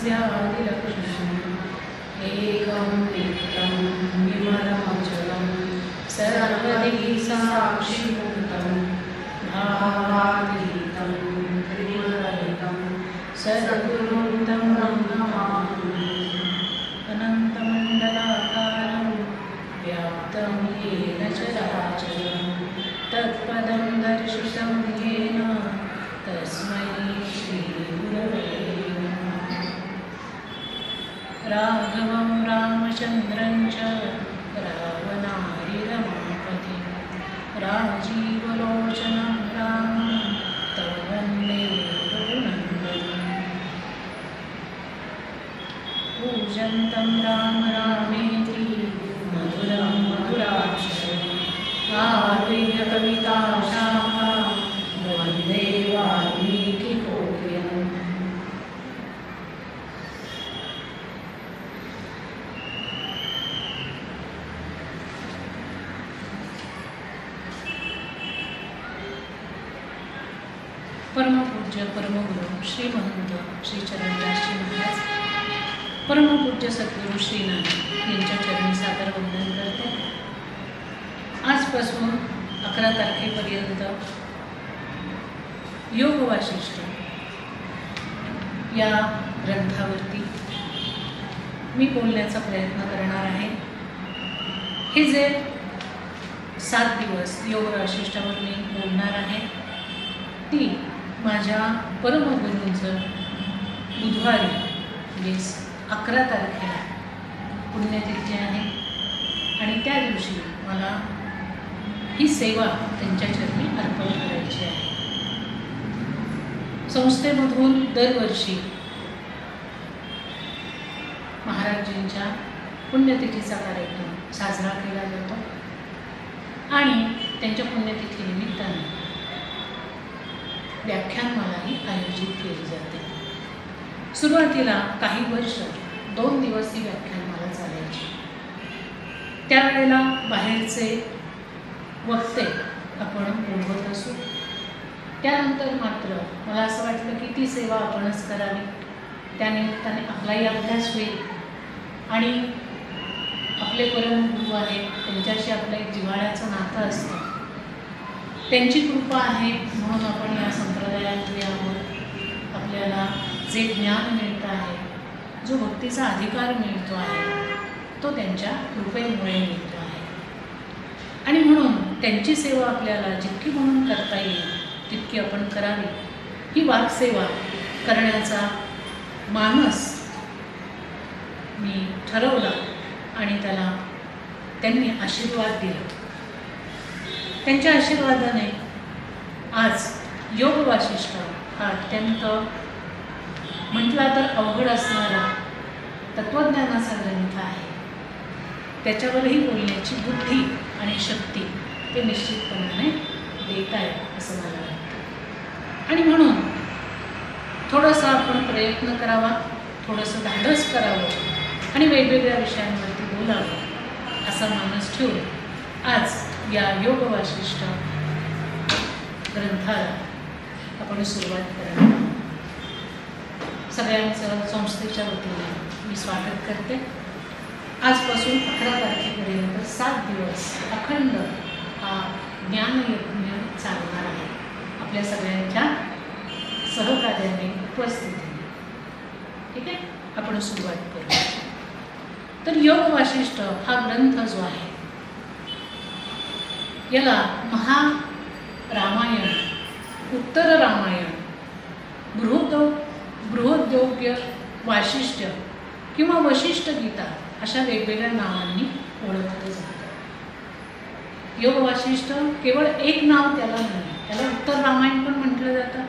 स्यादिलक्ष्मीम् एकं नित्यं विमलमचलं सर्वदि साक्षिभूतं भावातीतं त्रिगुणरहितं सद्गुरुं तं नमामि। अनन्तमण्डलाकारं व्याप्तं येन चराचरं तत्पदं दर्शितं येन तस्मै श्रीगुरवे नमः। राघवं रामचन्द्रं च रावणारिरमापतिं राजीवलोचनं रामं तं वन्दे रघुनन्दनम्। पूजन्तं राम रामेति मधुरं मधुराक्षरम् आरुह्य कविताशाखां वन्दे वाल्मीकिकोकिलम्। परमपूज्य परमगुरु श्री महंत श्री चरणदासजी महाराज, परमपूज्य सद्गुरू श्री नानक यांच्या चरणी सादर वंदन करते। आजपासून 11 तारखेपर्यंत योग वाशिष्ठ या ग्रंथावरती मी बोलण्याचा प्रयत्न करणार आहे। हे जे 7 दिवस योग वाशिष्ठावर मी बोलणार आहे ती माझ्या परमगुरूंचं बुधवारी म्हणजे 11 तारखेला पुण्यतिथी आहे आणि त्या दिवशी मला ही सेवा त्यांच्या चरणी अर्पण करायची आहे। संस्थेमधून दरवर्षी महाराजांच्या पुण्यतिथीचा कार्यक्रम साजरा केला जातो आणि त्यांच्या पुण्यतिथीनिमित्ताने व्याख्यानमालाही आयोजित केली जाते। सुरुवातीला काही वर्ष 2 दिवस ही व्याख्यानमाला चालायची। त्यावेळेला बाहेरचे वक्ते आपण बोलवत असू। त्यानंतर मात्र मला असं वाटलं की ती सेवा आपणच करावी, त्यानिमित्ताने आपलाही अभ्यास होईल आणि आपले परमगुरू आहेत त्यांच्याशी आपलं एक जिव्हाळ्याचं नातं असतं, त्यांची कृपा आहे म्हणून आपण या संप्रदायात यावर आपल्याला जे ज्ञान मिळतं आहे, जो भक्तीचा अधिकार मिळतो आहे तो त्यांच्या कृपेमुळे मिळतो आहे आणि म्हणून त्यांची सेवा आपल्याला जितकी म्हणून करता येईल तितकी आपण करावी। ही वाक्सेवा करण्याचा मानस मी ठरवला आणि त्याला त्यांनी आशीर्वाद दिला। त्यांच्या आशीर्वादाने आज योग वाशिष्ठ हा अत्यंत म्हटला तर अवघड असणारा तत्त्वज्ञानाचा ग्रंथ आहे। त्याच्यावरही बोलण्याची बुद्धी आणि शक्ती ते निश्चितपणाने देत आहे असं मला वाटतं आणि म्हणून थोडंसं आपण प्रयत्न करावा, थोडंसं धाडस करावं आणि वेगवेगळ्या विषयांवरती बोलावं असा मानस ठेवून आज या योग वाशिष्ठ ग्रंथाला आपण सुरुवात करावी। सगळ्यांचं संस्थेच्या वतीने मी स्वागत करते। आजपासून 11 तारखेपर्यंत 7 दिवस अखंड हा ज्ञानयज्ञ चालणार आहे आपल्या सगळ्यांच्या सहकार्याने, उपस्थितीने। ठीक आहे, आपण सुरुवात करू। तर योग वाशिष्ठ हा ग्रंथ जो आहे याला महारामायण, उत्तर रामायण, बृहद्योग्य वाशिष्ठ किंवा वशिष्ठ गीता अशा वेगवेगळ्या नावांनी ओळखलं जातं। योग वाशिष्ठ केवळ एक नाव त्याला नाही, त्याला उत्तर रामायण पण म्हटलं जातं,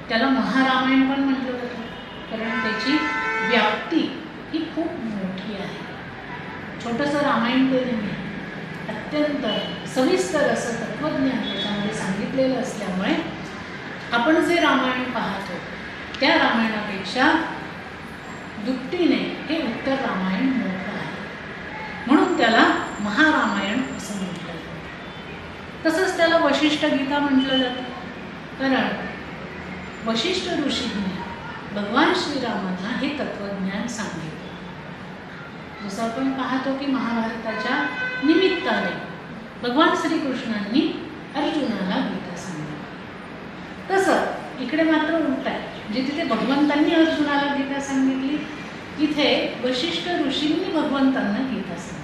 त्याला महारामायण पण म्हटलं जातं, कारण त्याची व्याप्ती ही खूप मोठी आहे। छोटंसं रामायण ते नाही, अत्यंत सविस्तर असं तत्त्वज्ञान त्याच्यामध्ये सांगितलेलं असल्यामुळे आपण जे रामायण पाहतो त्या रामायणापेक्षा दुपटीने हे उत्तर रामायण मोठं आहे, म्हणून त्याला महारामायण असं म्हटलं जातं। तसंच त्याला वशिष्ठ गीता म्हटलं जातं, कारण वशिष्ठ ऋषींनी भगवान श्रीरामांना हे तत्वज्ञान सांगितलं. जसं आपण पाहतो की महाभारताच्या निमित्ताने भगवान श्रीकृष्णांनी अर्जुनाला गीता सांगितली, तसं इकडे मात्र उलट आहे. म्हणजे तिथे भगवंतांनी अर्जुनाला गीता सांगितली, इथे वशिष्ठ ऋषींनी भगवंतांना गीता सांगितली.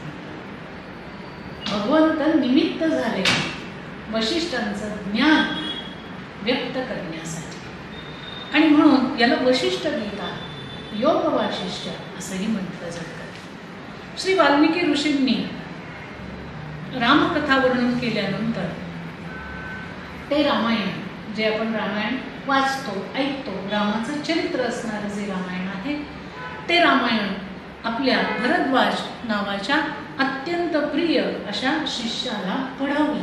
भगवंत निमित्त झाले वशिष्ठांचं ज्ञान व्यक्त करण्यासाठी, आणि म्हणून याला वशिष्ठ गीता, योग वाशिष्ठ असंही म्हटलं जातं. श्री वाल्मिकी ऋषींनी रामकथा वर्णन केल्यानंतर ते रामायण, जे आपण रामायण वाचतो ऐकतो, रामाचं चरित्र असणारं जे रामायण आहे, ते रामायण आपल्या भरद्वाज नावाच्या अत्यंत प्रिय अशा शिष्याला पढवलं.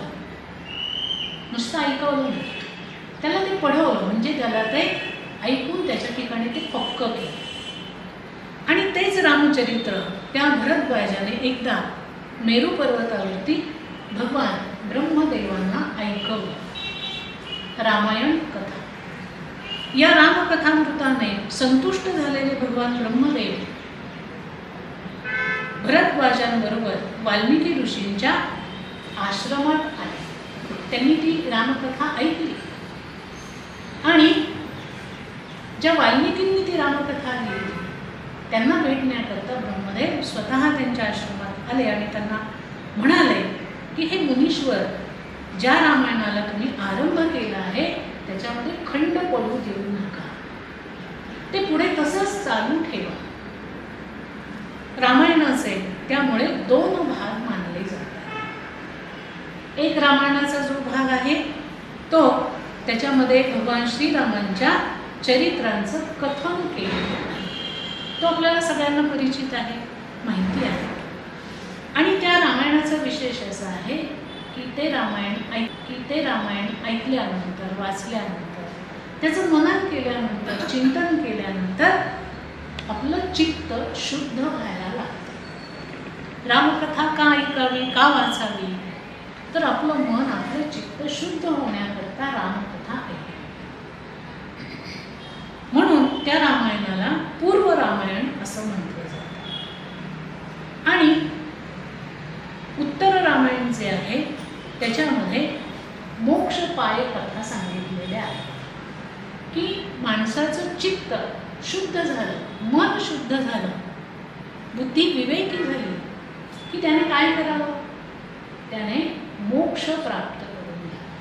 नुसतं ऐकवलं नाही, त्याला ते पढवलं, म्हणजे त्याला ते ऐकून त्याच्या ठिकाणी ते पक्क केलं. आणि तेच रामचरित्र त्या भरद्वाजाने एकदा मेरू पर्वतावरती भगवान ब्रह्मदेवांना ऐकवलं. रामायण कथा. या रामकथामृताने संतुष्ट झालेले भगवान ब्रह्मदेव भरद्वाजांबरोबर वाल्मिकी ऋषींच्या आश्रमात आले. त्यांनी ती रामकथा ऐकली, आणि ज्या वाल्मिकींनी ती रामकथा लिहिली त्यांना भेटण्याकरता ब्रह्मदेव स्वतः त्यांच्या आश्रमात आले आणि त्यांना म्हणाले की हे मुनीश्वर, ज्या रामायणाला तुम्ही आरंभ केला आहे त्याच्यामध्ये खंड पडू देऊ नका, ते पुढे तसंच चालू ठेवा. रामायणाचे त्यामुळे 2 भाग मानले जातात. एक रामायणाचा जो भाग आहे तो त्याच्यामध्ये भगवान श्रीरामांच्या चरित्रांचं कथन केलेलं आहे, तो आपल्याला सगळ्यांना परिचित आहे, माहिती आहे. आणि त्या रामायणाचा विशेष असा आहे की ते रामायण ऐकल्यानंतर, वाचल्यानंतर, त्याचं मनन केल्यानंतर, चिंतन केल्यानंतर आपलं चित्त शुद्ध व्हायला लागतं. रामकथा का ऐकावी, का वाचावी, तर आपलं मन, आपलं चित्त शुद्ध होण्याकरता रामकथा ऐकावी. म्हणून त्या रामायणाला पूर्व रामायण असं म्हटलं जातं. आणि उत्तर रामायण जे आहे त्याच्यामध्ये मोक्षपाय कथा सांगितलेल्या आहेत की माणसाचं चित्त शुद्ध झालं, मन शुद्ध झालं, बुद्धी विवेकी झाली की त्याने काय करावं, त्याने मोक्ष प्राप्त करून घ्यावा.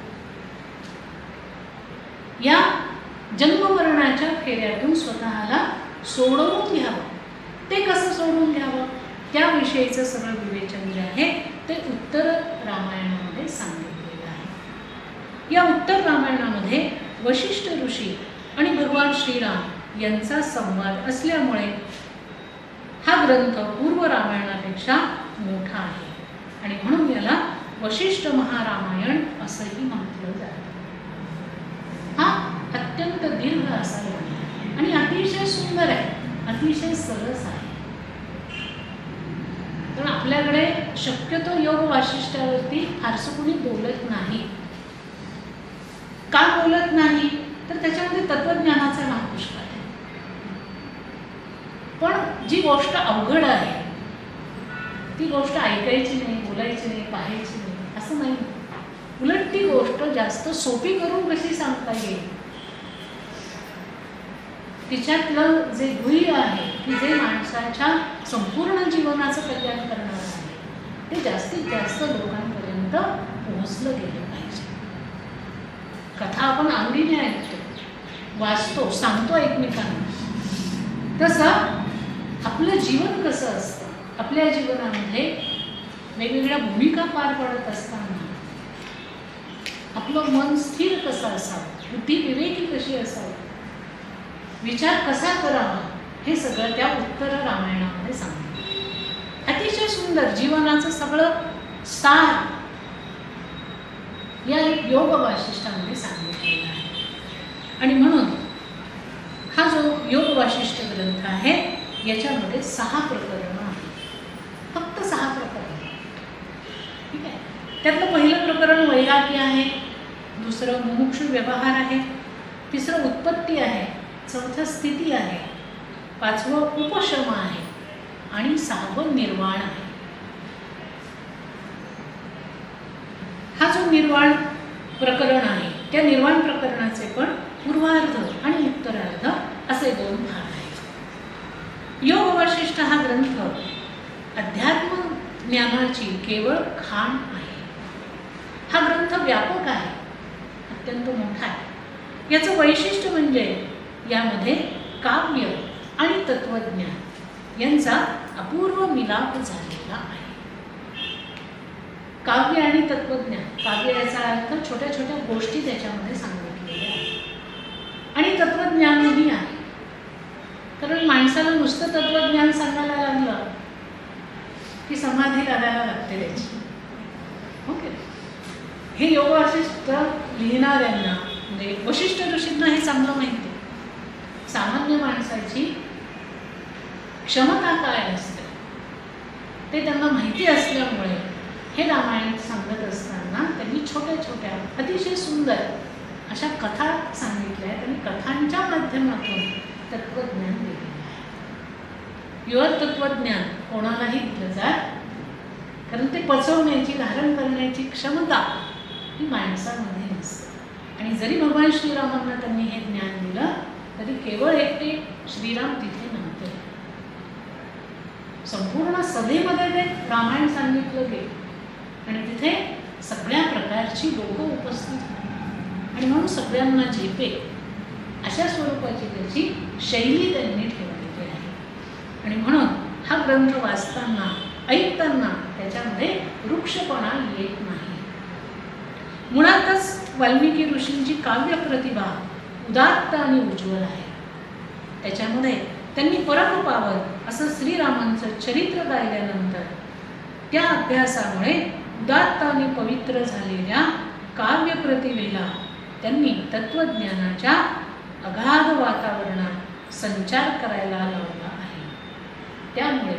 या जन्ममरणाच्या फेऱ्यातून स्वतःला सोडवून घ्यावं. ते कसं सोडून घ्यावं, त्याविषयीचं सगळं विवेचन जे आहे ते उत्तर रामायणामध्ये सांगितलेलं आहे. या उत्तर रामायणामध्ये वशिष्ठ ऋषी आणि भगवान श्रीराम यांचा संवाद असल्यामुळे हा ग्रंथ पूर्व रामायणापेक्षा मोठा आहे, आणि म्हणून याला वशिष्ठ महारामायण असंही म्हटलं जातं. हा अत्यंत दीर्घ असा आहे आणि अतिशय सुंदर आहे, अतिशय सरस आहे. तर आपल्याकडे शक्यतो योग वाशिष्ठावरती फारसं कोणी बोलत नाही. का बोलत नाही, तर त्याच्यामध्ये तत्वज्ञानाचा नाव पुष्कळ आहे. पण जी गोष्ट अवघड आहे ती गोष्ट ऐकायची नाही, बोलायची नाही, पाहायची नाही असं नाही. उलट ती गोष्ट जास्त सोपी करून कशी सांगता येईल, तिच्यातलं जे गुह्य आहे की जे माणसाच्या संपूर्ण जीवनाचं कल्याण करणार आहे ते जास्तीत जास्त लोकांपर्यंत पोहोचलं गेलं पाहिजे. कथा आपण आवडीने ऐकतो, वाचतो, सांगतो एकमेकांना, तसं आपलं जीवन कसं असतं, आपल्या जीवनामध्ये वेगवेगळ्या भूमिका पार पडत असताना आपलं मन स्थिर कसं असावं, बुद्धी विवेकी कशी असावी, विचार कसा करावा, हे सगळं त्या उत्तर रामायणामध्ये सांगितलं. अतिशय सुंदर जीवनाचं सगळं सार या एक योग वाशिष्ठामध्ये सांगितलेलं आहे. आणि म्हणून हा जो योग वाशिष्ठ ग्रंथ आहे याच्यामध्ये 6 प्रकरणं आहेत, फक्त 6 प्रकरणं. ठीक आहे. त्यातलं पहिलं प्रकरण वैराग्य आहे, दुसरं मुमुक्षु व्यवहार आहे, तिसरं उत्पत्ती आहे, चौथं स्थिती आहे, 5वं उपशम आहे आणि 6वं निर्वाण आहे. हा जो निर्वाण प्रकरण आहे त्या निर्वाण प्रकरणाचे पण पूर्वार्ध आणि उत्तरार्ध असे 2 भाग आहेत. योग वासिष्ठ हा ग्रंथ अध्यात्म ज्ञानाची केवळ खाण आहे. हा ग्रंथ व्यापक आहे, अत्यंत मोठा आहे. याचं वैशिष्ट्य म्हणजे यामध्ये काव्य आणि तत्वज्ञान यांचा अपूर्व मिलाप झालेला आहे. काव्य आणि तत्वज्ञान, काव्य याचा अर्थ छोट्या छोट्या गोष्टी त्याच्यामध्ये सांगितलेल्या आहेत आणि तत्वज्ञानही आहे. कारण माणसाला नुसतं तत्वज्ञान सांगायला लागलं की समाधी लागायला लागते त्याची. ओके, हे योग वासिष्ठ लिहिणाऱ्यांना म्हणजे वशिष्ठ ऋषींना हे चांगलं माहिती आहे. सामान्य माणसाची क्षमता काय असते ते त्यांना माहिती असल्यामुळे हे रामायण सांगत असताना त्यांनी छोट्या छोट्या अतिशय सुंदर अशा कथा सांगितल्या आहेत आणि कथांच्या माध्यमातून तत्वज्ञान दिलेलं आहे. युवा तत्वज्ञान कोणालाही दिलं जात, कारण ते पचवण्याची, धारण करण्याची क्षमता ही माणसामध्ये नसते. आणि जरी भगवान श्रीरामांना त्यांनी हे ज्ञान दिलं तरी केवळ एकटे श्रीराम तिथे नव्हते. संपूर्ण सभेमध्ये ते रामायण सांगितलं गेलं आणि तिथे सगळ्या प्रकारची लोकं उपस्थित होती आणि म्हणून सगळ्यांना झेपे अशा स्वरूपाची त्याची शैली त्यांनी ठेवलेली आहे. आणि म्हणून हा ग्रंथ वाचताना, ऐकताना त्याच्यामध्ये वृक्षपणा येत नाही. मुळातच वाल्मिकी ऋषींची काव्य प्रतिभा उदात्त आणि उज्ज्वल आहे. त्याच्यामध्ये त्यांनी परम पावन असं श्रीरामांचं चरित्र गायल्यानंतर त्या अभ्यासामुळे उदात्त आणि पवित्र झालेल्या काव्य प्रतिभेला त्यांनी तत्वज्ञानाच्या अगाध वातावरणात संचार करायला लावला आहे. त्यामुळे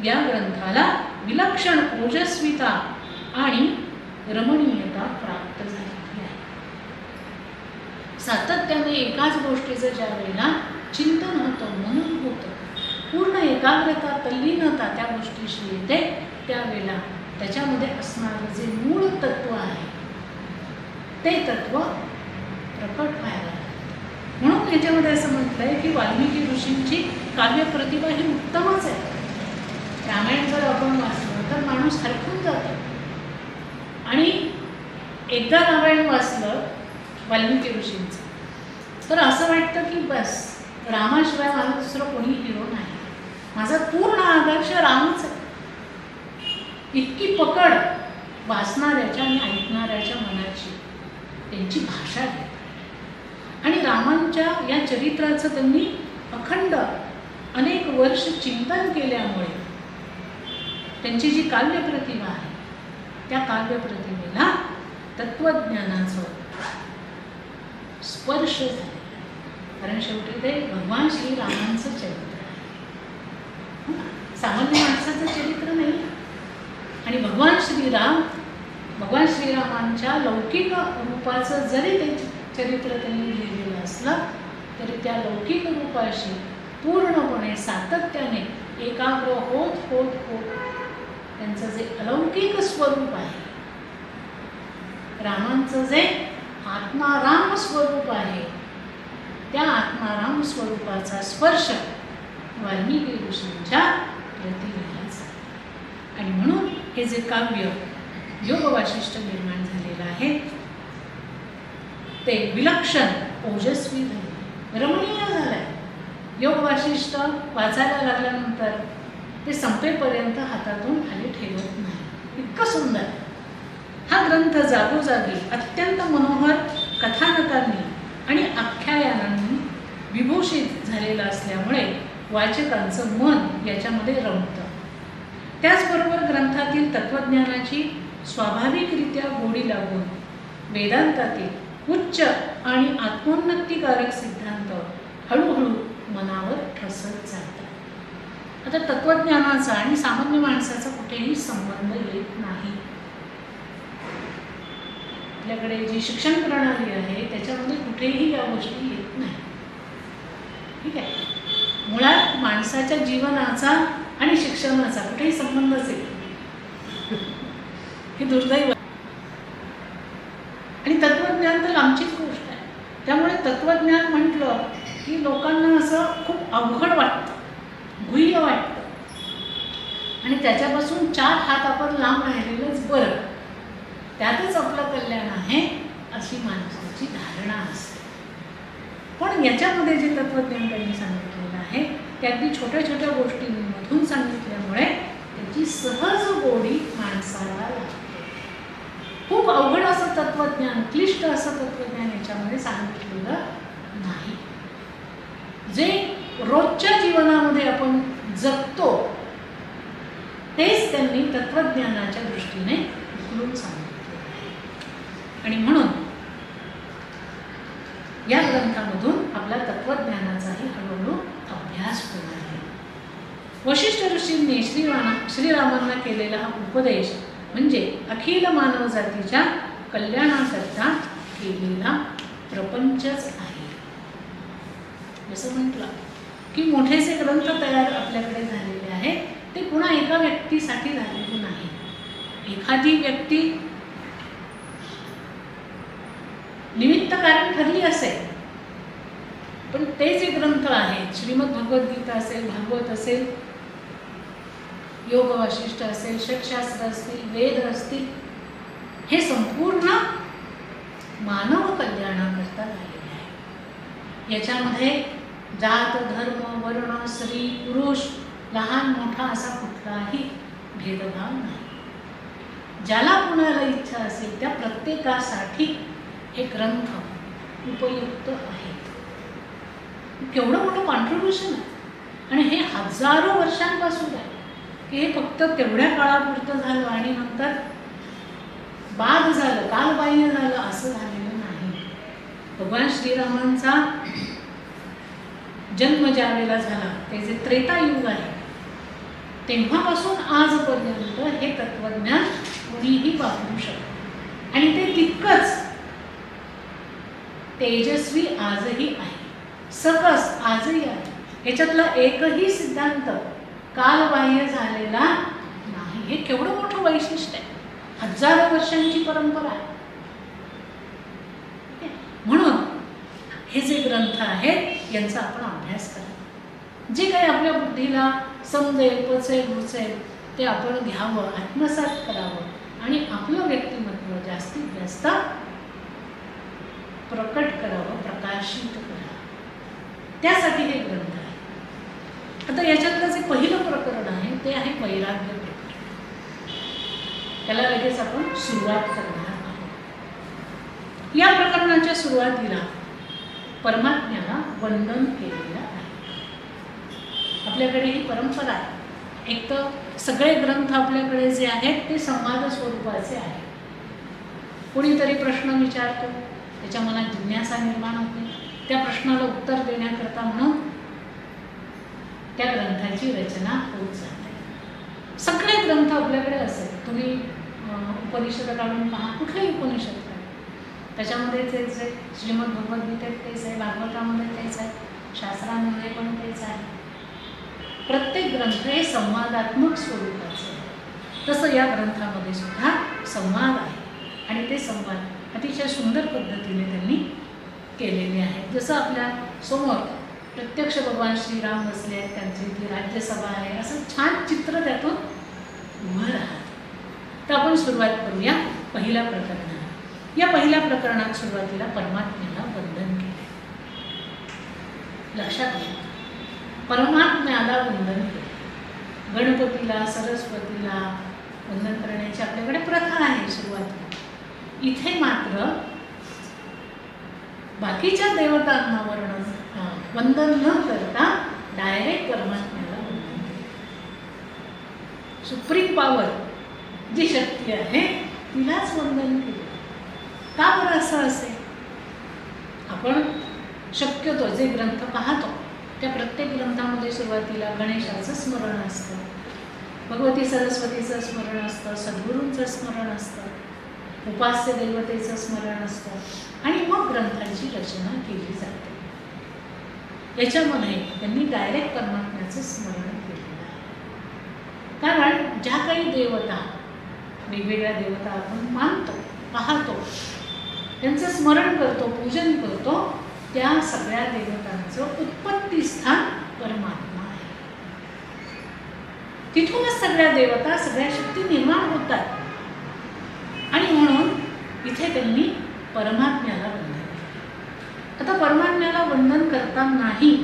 या ग्रंथाला विलक्षण ओजस्विता आणि रमणीयता प्राप्त झालेली आहे. सातत्याने एकाच गोष्टीचं ज्या वेळेला चिंतन होतं, मनन होतं, पूर्ण एकाग्रता, तल्लीनता त्या गोष्टीशी येते, त्यावेळेला त्याच्यामध्ये असणारं जे मूळ तत्व आहे ते तत्व प्रकट व्हायला लागतं. म्हणून याच्यामध्ये असं म्हटलंय की वाल्मिकी ऋषींची काव्य प्रतिभा ही उत्तमच आहे. रामायण जर आपण वाचलं तर माणूस हरखून जातो आणि एकदा रामायण वाचलं वाल्मिकी ऋषींचं तर असं वाटतं की बस रामाशिवाय मला दुसरं कोणी हिरो नाही, माझा पूर्ण आदर्श रामच आहे. इतकी पकड वाचणाऱ्याच्या आणि ऐकणाऱ्याच्या मनाची त्यांची भाषा आहे. आणि रामांच्या या चरित्राचं त्यांनी अखंड अनेक वर्ष चिंतन केल्यामुळे त्यांची जी काव्यप्रतिभा आहे त्या काव्यप्रतिभेला तत्वज्ञानाचं स्पर्श झालेला आहे. कारण शेवटी ते भगवान श्रीरामांचं चरित्र आहे, सामान्य माणसाचं चरित्र नाही. आणि भगवान श्रीरामांच्या लौकिक रूपाचं जरी ते चरित्र त्यांनी लिहिलेलं असलं तरी त्या लौकिक रूपाशी पूर्णपणे सातत्याने एकाग्र होत होत होत त्यांचं जे अलौकिक स्वरूप आहे, रामांचं जे आत्माराम स्वरूप आहे, त्या आत्माराम स्वरूपाचा स्पर्श वाल्मिकी ऋषींच्या प्रतिभेला झाला. आणि म्हणून हे जे काव्य योग वासिष्ठ निर्माण झालेलं आहे ते विलक्षण ओजस्वी झाले, रमणीय झालंय. योग वासिष्ठ वाचायला लागल्यानंतर ते संपेपर्यंत हातातून खाली ठेवत नाही, इतकं सुंदर. हा ग्रंथ जागोजागी अत्यंत मनोहर कथानकांनी आणि आख्यानांनी विभूषित झालेला असल्यामुळे वाचकांचं मन याच्यामध्ये रमतं. त्याचबरोबर ग्रंथातील तत्वज्ञानाची स्वाभाविकरित्या गोडी लागून वेदांतातील उच्च आणि आत्मोन्नतीकारक सिद्धांत हळूहळू मनावर ठसत जातात. आता तत्वज्ञानाचा आणि सामान्य माणसाचा कुठेही संबंध येत नाही. आपल्याकडे जी शिक्षण प्रणाली आहे त्याच्यामध्ये कुठेही या गोष्टी येत नाही. ठीक आहे. मुळात माणसाच्या जीवनाचा आणि शिक्षणाचा कुठेही संबंधच येतो, हे दुर्दैव. आणि तत्वज्ञान तर लांबचीच गोष्ट आहे. त्यामुळे तत्वज्ञान म्हटलं की लोकांना असं खूप अवघड वाटतं, गुह्य वाटतं आणि त्याच्यापासून 4 हात आपण लांब राहिलेलंच बरं, त्यातच आपलं कल्याण आहे अशी माणसाची धारणा असते. पण याच्यामध्ये जे तत्वज्ञान त्यांनी सांगितलेलं आहे ते अगदी छोट्या छोट्या गोष्टींमधून सांगितल्यामुळे त्याची सहज गोडी माणसाला लागते. खूप अवघड असं तत्वज्ञान, क्लिष्ट असं तत्वज्ञान याच्यामध्ये सांगितलेलं नाही. जे रोजच्या जीवनामध्ये आपण जगतो तेच त्यांनी तत्वज्ञानाच्या दृष्टीने उकलून सांगितले आहे. आणि म्हणून या ग्रंथामधून आपल्या तत्वज्ञानाचाही हळूहळू अभ्यास होणार आहे. वशिष्ठ ऋषींनी श्रीरामांना केलेला हा उपदेश म्हणजे अखिल मानव जातीच्या कल्याणाकरता केलेला प्रपंचच आहे. जसं म्हटलं की मोठेसे ग्रंथ तयार आपल्याकडे झालेले आहेत, ते पुन्हा एका व्यक्तीसाठी झालेले नाही. एखादी व्यक्ती निमित्त कारण ठरली असेल, पण ते जे ग्रंथ आहेत, श्रीमद भगवद्गीता असेल, भागवत असेल, योग वाशिष्ठ असेल, षटशास्त्र असतील, वेद असतील, हे संपूर्ण मानव कल्याणाकरता झालेले आहे. याच्यामध्ये जात, धर्म, वर्ण, स्त्री, पुरुष, लहान मोठा असा कुठलाही भेदभाव नाही. ज्याला कुणाला इच्छा असेल त्या प्रत्येकासाठी हे ग्रंथ उपयुक्त आहेत. केवढं मोठं कॉन्ट्रीब्युशन आहे आणि हे हजारो वर्षांपासून आहे की हे फक्त तेवढ्या काळापुरतं झालं आणि नंतर बाद झालं, कालबाह्य झालं असं झालेलं नाही. भगवान श्रीरामांचा जन्म ज्या वेळेला झाला ते जे त्रेतायुग आहे तेव्हापासून आजपर्यंत हे तत्वज्ञान कुणीही वापरू शकतो आणि ते तितकंच तेजस्वी आजही आहे, सकस आजही आहे. याच्यातला एकही सिद्धांत कालबाह्य झालेला नाही. हे केवढं मोठं वैशिष्ट्य आहे, हजारो वर्षांची परंपरा आहे. म्हणून हे जे ग्रंथ आहेत यांचा आपण अभ्यास करा. जे काही आपल्या बुद्धीला समजेल, पचेल, रुचेल ते आपण घ्यावं, आत्मसात करावं आणि आपलं व्यक्तिमत्व जास्तीत जास्त प्रकट करावं, प्रकाशित करावं. त्यासाठी हे ग्रंथ आहे. आता याच्यातलं जे पहिलं प्रकरण आहे ते आहे वैराग्य प्रकरण. त्याला लगेच आपण सुरुवात करणार आहोत. या प्रकरणाच्या सुरुवातीला परमात्म्याला वंदन केलेलं आहे. आपल्याकडे ही परंपरा आहे. एक तर सगळे ग्रंथ आपल्याकडे जे आहेत ते संवाद स्वरूपाचे आहेत. कोणीतरी प्रश्न विचारतो, त्याच्या मनात जिज्ञासा निर्माण होते, त्या प्रश्नाला उत्तर देण्याकरता म्हणून त्या ग्रंथाची रचना होत जाते. सगळे ग्रंथ आपल्याकडे असेल, तुम्ही उपनिषद काढून पहा, कुठलेही उपनिषद काढा, त्याच्यामध्ये तेच आहे. श्रीमद भगवद्गीतेत तेच आहे, भागवतामध्ये तेच आहे, शास्त्रांमध्ये पण तेच आहे. प्रत्येक ग्रंथ हे संवादात्मक स्वरूपाचे आहे. तसं या ग्रंथामध्ये सुद्धा संवाद आहे आणि ते संवाद अतिशय सुंदर पद्धतीने त्यांनी केलेले आहेत. जसं आपल्या समोर प्रत्यक्ष भगवान श्रीराम बसले आहेत, त्यांची ती राज्यसभा आहे, असं छान चित्र त्यातून उभं राहतं. तर आपण सुरुवात करूया पहिल्या प्रकरणात. या पहिल्या प्रकरणात सुरुवातीला परमात्म्याला वंदन केले. लक्षात घ्या, परमात्म्याला वंदन केले. गणपतीला, सरस्वतीला वंदन करण्याची आपल्याकडे प्रथा आहे सुरुवातीला. इथे मात्र बाकीच्या देवतांना वंदन न करता डायरेक्ट परमात्म्याला वंदन केले. सुप्रीम पॉवर जी शक्ती आहे तिलाच वंदन केले. का बरं असं असेल? आपण शक्यतो जे ग्रंथ पाहतो त्या प्रत्येक ग्रंथामध्ये सुरुवातीला गणेशाचं स्मरण असतं, भगवती सरस्वतीचं स्मरण असतं, सद्गुरूंचं स्मरण असतं, उपास्य देवतेचं स्मरण असतं आणि मग ग्रंथांची रचना केली जाते. याच्यामध्ये त्यांनी डायरेक्ट परमात्म्याचं स्मरण केलेलं आहे. कारण ज्या काही देवता, वेगवेगळ्या देवता आपण मानतो, पाहतो, त्यांचं स्मरण करतो, पूजन करतो, त्या सगळ्या देवतांचं उत्पत्ती स्थान परमात्मा आहे. तिथूनच सगळ्या देवता, सगळ्या शक्ती निर्माण होतात. आणि म्हणून इथे त्यांनी परमात्म्याला वंदन केलं. आता परमात्म्याला वंदन करतानाही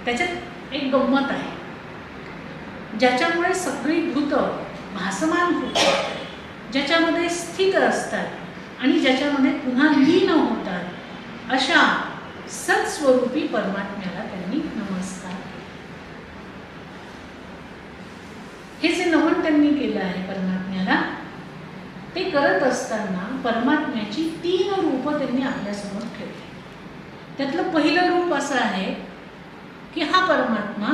त्याच्यात एक गंमत आहे, ज्याच्यामुळे सगळी भूत भासमान होतात, ज्याच्यामध्ये स्थित असतात आणि ज्याच्यामध्ये पुन्हा लीन होतात, अशा सत्स्वरूपी परमात्म्याला त्यांनी नमस्कार केला. हे जे नमन त्यांनी केलं आहे परमात्म्याला, ते करत असताना परमात्म्याची 3 रूपं त्यांनी आपल्यासमोर ठेवली. त्यातलं पहिलं रूप असं आहे की हा परमात्मा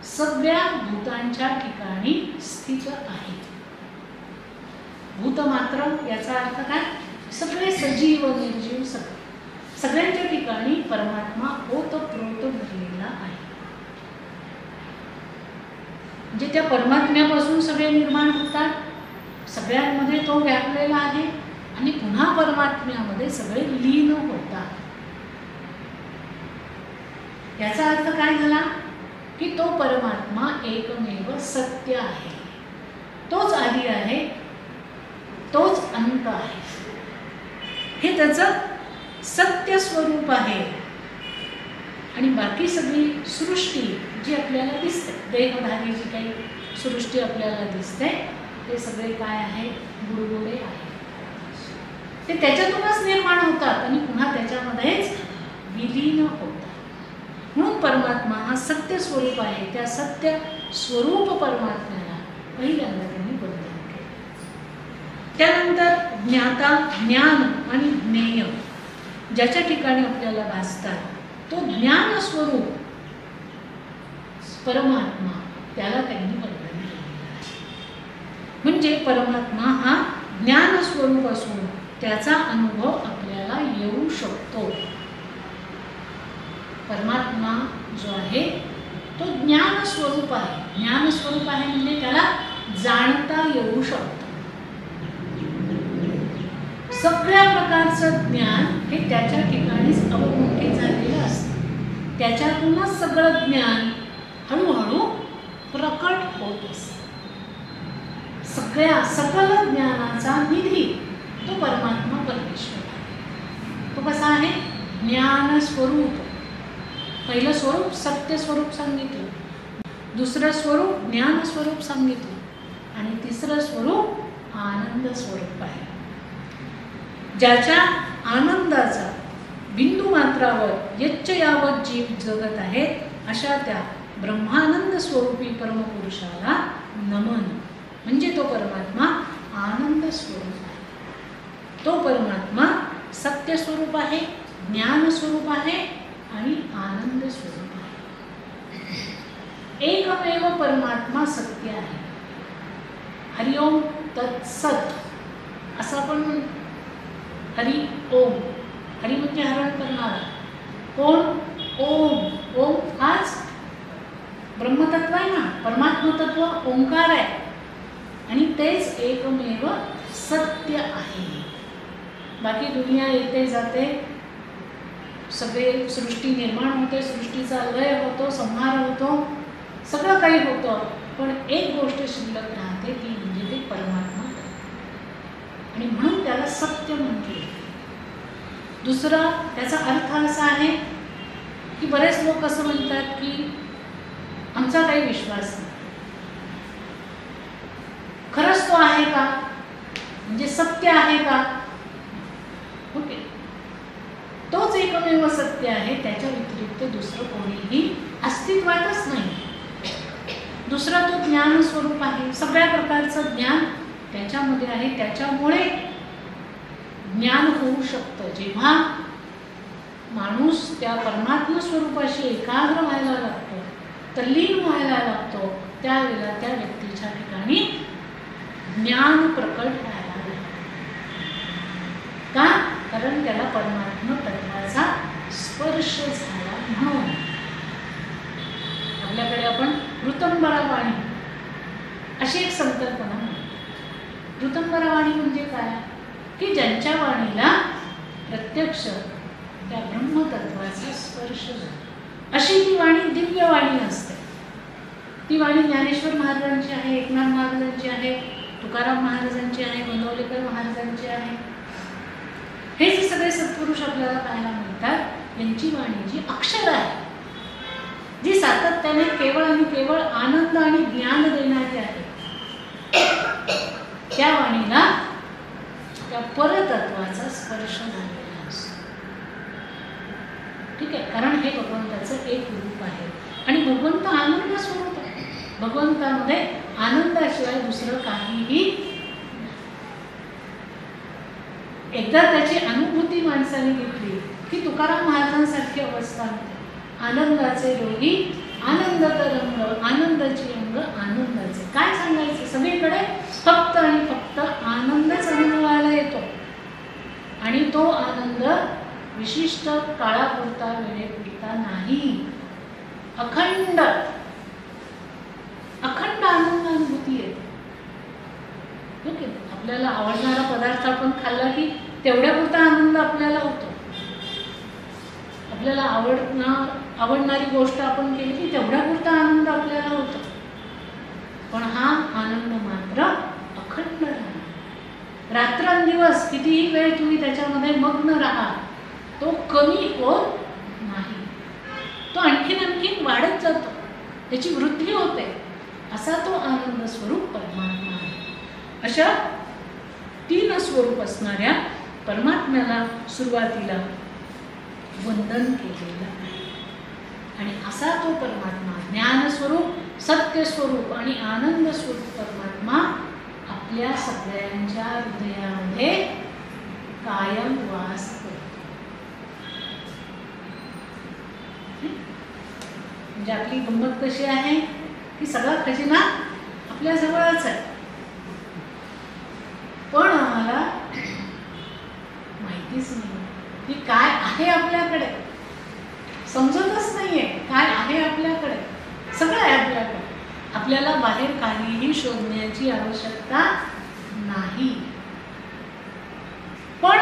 सगळ्या भूतांच्या ठिकाणी स्थित आहे. भूत मात्र याचा अर्थ काय? सगळे सजीव निर्जीव सगळ्यांच्या ठिकाणी परमात्मा ओतप्रोत भरलेला आहे. म्हणजे त्या परमात्म्यापासून सगळे निर्माण होतात, सगळ्यांमध्ये तो व्यापलेला आहे आणि पुन्हा परमात्म्यामध्ये सगळे लीन होतात. याचा अर्थ काय झाला की तो परमात्मा एकमेव सत्य आहे. तोच आदी आहे, तोच अंत आहे. हे त्याचं सत्य स्वरूप आहे. आणि बाकी सगळी सृष्टी जी आपल्याला दिसते, देहधारी जी काही सृष्टी आपल्याला दिसते, ते सगळे काय आहे? बुडबुडे आहे. ते त्याच्यातूनच निर्माण होतात आणि पुन्हा त्याच्यामध्येच विलीन होतात. म्हणून परमात्मा हा सत्य स्वरूप आहे. त्या सत्य स्वरूप परमात्म्याला पहिल्यांदा त्यांनी वंदन केलं. त्यानंतर ज्ञाता, ज्ञान आणि ज्ञेय ज्याच्या ठिकाणी आपल्याला भासतात, तो ज्ञान स्वरूप परमात्मा, त्याला त्यांनी वंदन केलं. म्हणजे परमात्मा हा ज्ञान स्वरूप असून त्याचा अनुभव आपल्याला येऊ शकतो. परमात्मा जो आहे तो ज्ञान स्वरूप आहे. ज्ञान स्वरूप आहे म्हणजे त्याला जाणता येऊ शकतं. सगळ्या प्रकारचं ज्ञान हे त्याच्या ठिकाणीच अवमुखित झालेलं असतं. त्याच्यातूनच सगळं ज्ञान हळूहळू प्रकट होत असतं. सकल ज्ञानाचा निधी तो परमात्मा परमेश्वर आहे. तो कसा आहे? ज्ञान स्वरूप. पहिलं स्वरूप सत्य स्वरूप सांगितलं, दुसरं स्वरूप ज्ञान स्वरूप सांगितलं आणि तिसरं स्वरूप आनंद स्वरूप आहे. ज्याच्या आनंदाचा बिंदू मात्रावर यच्च यावत जीव जगत आहेत, अशा त्या ब्रह्मानंद स्वरूपी परमपुरुषाला नमन. म्हणजे तो परमात्मा आनंद स्वरूप आहे. तो परमात्मा सत्य स्वरूप आहे, ज्ञान स्वरूप आहे आणि आनंद स्वरूप आहे. एकमेव परमात्मा सत्य आहे. हरिओम तत्सत असं आपण म्हणतो. हरि ओम. हरि म्हणजे हरण करणारा. कोण? ओम. ओम हाच ब्रह्मतत्व आहे ना, परमात्मतत्व ओंकार आहे आणि तेच एकमेव सत्य आहे. बाकी दुनिया येते जाते, सगळे सृष्टी निर्माण होते, सृष्टीचा लय होतो, संहार होतो, सगळं काही होतं, पण एक गोष्ट शिल्लक राहते, ती म्हणजे ते परमात्मा. आणि म्हणून त्याला सत्य म्हटले. दुसरा त्याचा अर्थ असा आहे की बरेच लोक असं म्हणतात की आमचा काही विश्वास नाही. खरंच तो आहे का? म्हणजे सत्य आहे का? ओके, तोच एकमेव सत्य आहे. त्याच्या व्यतिरिक्त दुसरं कोणीही अस्तित्वातच नाही. दुसरा तो ज्ञान स्वरूप आहे. सगळ्या प्रकारचं ज्ञान त्याच्यामध्ये आहे. त्याच्यामुळे ज्ञान होऊ शकतं. जेव्हा माणूस त्या परमात्मा स्वरूपाशी एकाग्र व्हायला लागतो, तल्लीन व्हायला लागतो, त्यावेळेला त्या व्यक्तीच्या ठिकाणी ज्ञान प्रकट व्हायला लागतं. का? कारण त्याला परमात्मा तत्वाचा स्पर्श झाला म्हणून. ऋतंबरा वाणी अशी एक संकल्पना आहे. ऋतंबरा वाणी म्हणजे काय की ज्यांच्या वाणीला प्रत्यक्ष त्या ब्रह्मतत्वाचा स्पर्श झाला अशी ती वाणी दिव्य वाणी असते. ती वाणी ज्ञानेश्वर महाराजांची आहे, एकनाथ महाराजांची आहे, तुकाराम महाराजांची आहे, गोंदवलेकर महाराजांची आहे. हे जे सगळे सत्पुरुष आपल्याला पाहायला मिळतात यांची वाणी जी अक्षर आहे, जी सातत्याने केवळ आणि केवळ आनंद आणि ज्ञान देणारी आहे, त्या वाणीला त्या परतत्वाचा स्पर्श झालेला असतो. ठीक आहे, कारण हे भगवंताचं एक रूप आहे आणि भगवंत आनंद स्वरूप आहे. भगवंतामध्ये आनंदाशिवाय दुसरं काहीही. एकदा त्याची अनुभूती माणसाने घेतली की तुकाराम महाराजांसारखी अवस्था होते. आनंदाचे रोगी आनंद तरंग, आनंदाची अंग आनंदाचे. काय सांगायचं, सगळीकडे फक्त आणि फक्त आनंदच अनुभवायला येतो आणि तो आनंद विशिष्ट काळापुरता वेळेपुरता नाही, अखंड अखंड आनंद अनुभूती येते. ओके, आपल्याला आवडणारा पदार्थ आपण खाल्ला की तेवढ्यापुरता आनंद आपल्याला होतो. आपल्याला आवडणारी गोष्ट आपण केली की तेवढ्यापुरता आनंद आपल्याला होतो. पण हा आनंद मात्र अखंड राहणार. रात्रंदिवस कितीही वेळ तुम्ही त्याच्यामध्ये मग्न राहा, तो कमी होत नाही, तो आणखीन वाढत जातो, त्याची वृद्धी होते. असा तो आनंद स्वरूप परमात्मा आहे. अशा तीन स्वरूप असणाऱ्या परमात्म्याला सुरुवातीला वंदन केलेलं आहे आणि असा तो परमात्मा ज्ञानस्वरूप, सत्यस्वरूप आणि आनंद स्वरूप परमात्मा आपल्या सगळ्यांच्या हृदयामध्ये कायम वास करतो. म्हणजे आपली गंमत कशी आहे की सगळा खजिना आपल्या जवळच आहे, पण आम्हाला माहितीच नाही की काय आहे आपल्याकडे. समजतच नाहीये काय आहे आपल्याकडे. सगळं आहे आपल्याकडे, आपल्याला बाहेर काहीही शोधण्याची आवश्यकता नाही. पण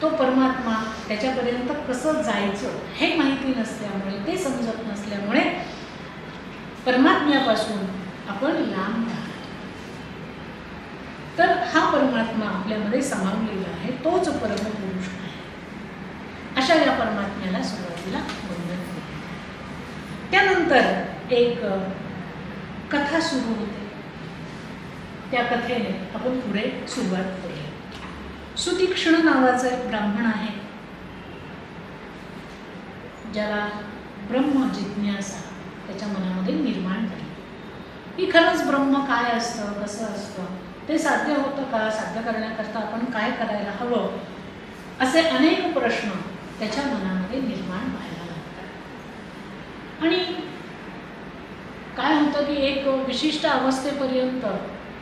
तो परमात्मा त्याच्यापर्यंत कसं जायचं हे माहिती नसल्यामुळे, ते समजत नसल्यामुळे परमात्म्यापासून आपण लांब राहतो. तर हा परमात्मा आपल्यामध्ये सामावलेला आहे, तोच परमपुरुष आहे. अशा या परमात्म्याला सुरुवातीला वंदन केले. त्यानंतर एक कथा सुरू होते. त्या कथेने आपण पुढे सुरुवात करूया. सुतीक्ष्ण नावाचा एक ब्राह्मण आहे, ज्याला ब्रह्म जिज्ञासा त्याच्या मनामध्ये निर्माण झाली की खरंच ब्रह्म काय असतं, कसं असतं, ते साध्य होतं का, साध्य करण्याकरता आपण काय करायला हवं, असे अनेक प्रश्न त्याच्या मनामध्ये निर्माण व्हायला लागतात. आणि काय होतं की एक विशिष्ट अवस्थेपर्यंत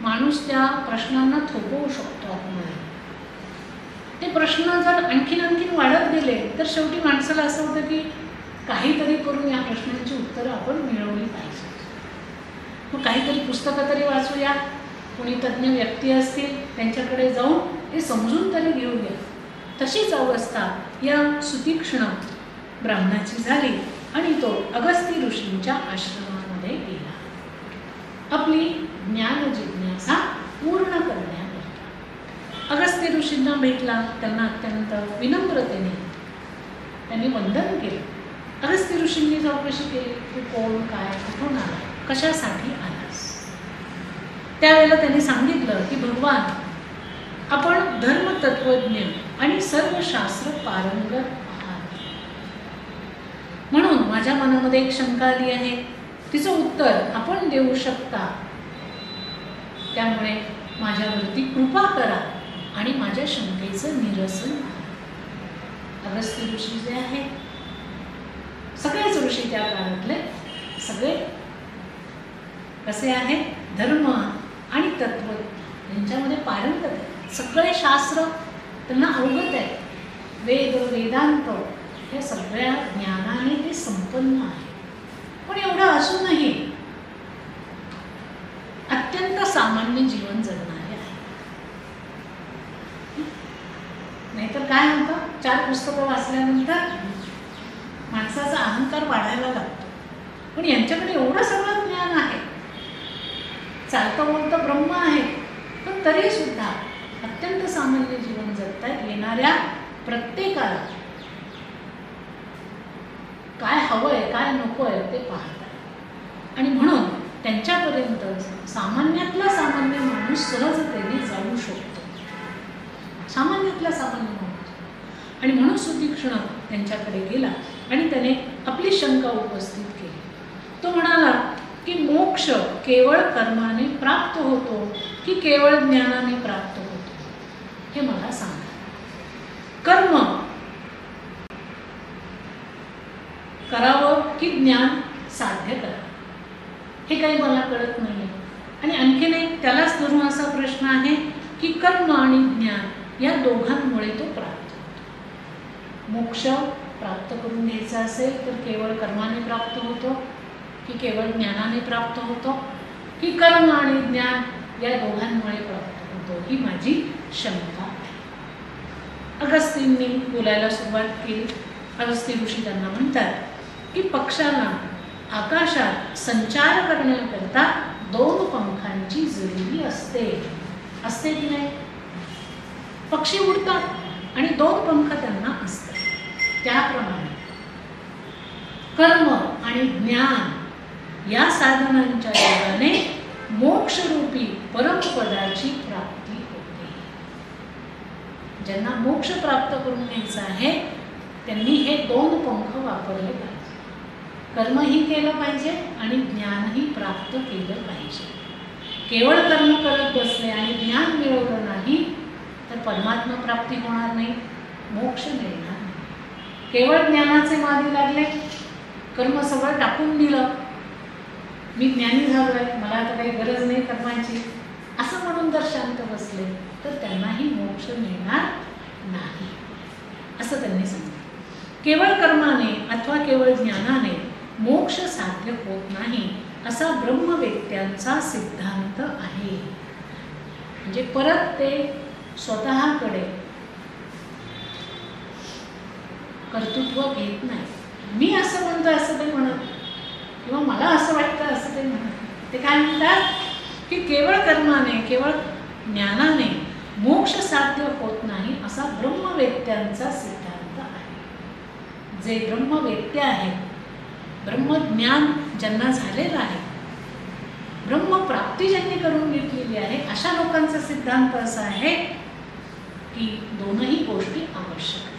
माणूस त्या प्रश्नांना थोपवू शकतो आतमध्ये. ते प्रश्न जर आणखीन वाढत गेले तर शेवटी माणसाला असं होतं की काहीतरी करून या प्रश्नांची उत्तरं आपण मिळवली पाहिजे. मग काहीतरी पुस्तकं तरी वाचूया, कोणी तज्ज्ञ व्यक्ती असतील त्यांच्याकडे जाऊन हे समजून तरी घेऊया. तशीच अवस्था या सुतीक्ष्ण ब्राह्मणाची झाली आणि तो अगस्ती ऋषींच्या आश्रमामध्ये गेला आपली ज्ञान जिज्ञासा पूर्ण करण्याकरता. अगस्ती ऋषींना भेटला, त्यांना अत्यंत विनम्रतेने त्यांनी वंदन केलं. अगस्ती ऋषींनी चौकशी केली की कोण, काय, कुठून आला, कशासाठी आलास. त्यावेळेला त्यांनी सांगितलं की भगवान, आपण धर्मतत्वज्ञ आणि सर्व शास्त्र पारंगत आहात, म्हणून माझ्या मनामध्ये एक शंका आली आहे, तिचं उत्तर आपण देऊ शकता. त्यामुळे माझ्यावरती कृपा करा आणि माझ्या शंकेचं निरसन करा. अगस्ती ऋषी जे आहे, सगळेच ऋषी त्या काळातले सगळे कसे आहेत, धर्म आणि तत्व यांच्यामध्ये पारंगत आहे. सगळे शास्त्र त्यांना अवगत आहे. वेद, वेदांत हे सगळ्या ज्ञानाने ते संपन्न आहे. पण एवढं असूनही सामान्य जीवन जगणारे आहेत. नाहीतर काय होतं, 4 पुस्तकं वाचल्यानंतर माणसाचा अहंकार वाढायला लागतो. पण यांच्याकडे एवढं सगळं ज्ञान आहे, चालतं बोलतं ब्रह्म आहे, पण तरी सुद्धा अत्यंत सामान्य जीवन जगतायत. येणाऱ्या प्रत्येकाला काय हवंय काय नकोय ते पाहतात. आणि म्हणून त्यांच्यापर्यंत सामान्यातला सामान्य माणूस सहजतेने जाऊ शकतो, सामान्यातला सामान्य माणूस. आणि म्हणून सुतीक्ष्ण त्यांच्याकडे गेला आणि त्याने आपली शंका उपस्थित केली. तो म्हणाला की मोक्ष केवळ कर्माने प्राप्त होतो की केवळ ज्ञानाने प्राप्त होतो, हे मला सांगा. कर्म करावं की ज्ञान साध्य करावं, हे काही मला कळत नाही. आणि आणखीन एक त्यालाच धरून असा प्रश्न आहे की कर्म आणि ज्ञान या दोघांमुळे तो प्राप्त होतो. मोक्ष प्राप्त करून घ्यायचा असेल तर केवळ कर्माने प्राप्त होतो की केवळ ज्ञानाने प्राप्त होतो, की कर्म आणि ज्ञान या दोघांमुळे प्राप्त होतो, ही माझी शंका आहे. अगस्तींनी बोलायला सुरुवात केली. अगस्ती ऋषी त्यांना म्हणतात की पक्षाला आकाशात संचार करण्याकरता 2 पंखांची जरुरी असते. असते की नाही? पक्षी उडतात आणि 2 पंख त्यांना असतात. त्याप्रमाणे कर्म आणि ज्ञान या साधनांच्या योगाने मोक्षरूपी परमपदाची प्राप्ती होते. ज्यांना मोक्ष प्राप्त करून घ्यायचा आहे त्यांनी हे 2 पंख वापरले पाहिजे. कर्मही केलं पाहिजे आणि ज्ञानही प्राप्त केलं पाहिजे. केवळ कर्म करत बसले आणि ज्ञान मिळवलं नाही तर परमात्मा प्राप्ती होणार नाही, मोक्ष मिळणार नाही. केवळ ज्ञानाचे मागे लागले, कर्म सगळं टाकून दिलं, मी ज्ञानी झालोय, मला आता काही गरज नाही कर्माची, असं म्हणून जर शांत बसले तर त्यांनाही मोक्ष मिळणार नाही, असं त्यांनी सांगितलं. केवळ कर्माने अथवा केवळ ज्ञानाने मोक्ष साध्य होत नाही, असा ब्रह्मवेत्त्यांचा सिद्धांत आहे. म्हणजे परत ते स्वतःकडे कर्तृत्व घेत नाही. मी असं म्हणतो असं ते म्हणत, किंवा मला असं वाटतं असं ते म्हणत. ते काय म्हणतात की केवळ कर्माने केवळ ज्ञानाने मोक्ष साध्य होत नाही, असा ब्रह्मवेत्त्यांचा सिद्धांत आहे. जे ब्रह्मवेत्ते आहेत, ब्रह्मज्ञान ज्यांना झालेलं आहे, ब्रह्मप्राप्ती ज्यांनी करून घेतलेली आहे, अशा लोकांचा सिद्धांत असा आहे की दोनही गोष्टी आवश्यक आहेत.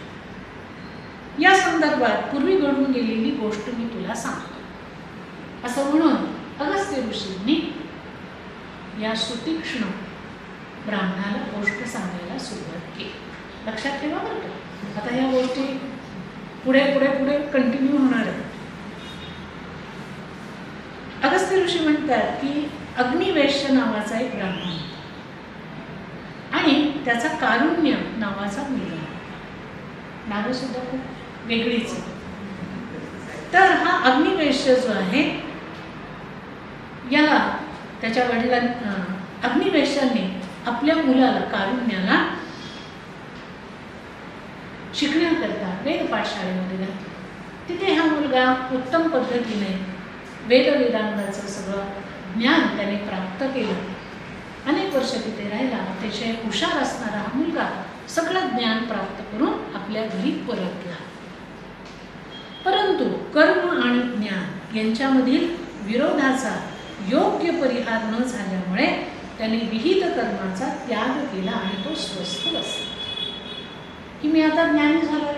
या संदर्भात पूर्वी घडून गेलेली गोष्ट मी तुला सांगतो, असं म्हणून अगस्त्य ऋषींनी या सुतीक्ष्ण ब्राह्मणाला गोष्ट सांगायला सुरुवात केली. लक्षात ठेवा बरं का, आता ह्या गोष्टी पुढे पुढे पुढे कंटिन्यू होणार आहेत. अगस्त्य ऋषी म्हणतात की अग्निवेश्य नावाचा एक ब्राह्मण आणि त्याचा कारुण्य नावाचा मुलगा, नावं सुद्धा खूप वेगळीच आहे. तर हा अग्निवेश्य जो आहे याला त्याच्या वडिलांना, अग्निवेश्याने आपल्या मुलाला कारुण्याला शिकण्याकरता वेद पाठशाळेमध्ये घातले. तिथे हा मुलगा उत्तम पद्धतीने वेदांगाचं सगळं ज्ञान त्याने प्राप्त केलं. अनेक वर्ष तिथे राहिला. अतिशय हुशार असणारा हा मुलगा सगळं ज्ञान प्राप्त करून आपल्या घरी परतला. परंतु कर्म आणि ज्ञान यांच्यामधील विरोधाचा योग्य परिहार न झाल्यामुळे त्याने विहित कर्माचा त्याग केला आणि तो स्वस्थ बसला की मी आता ज्ञानी झालोय,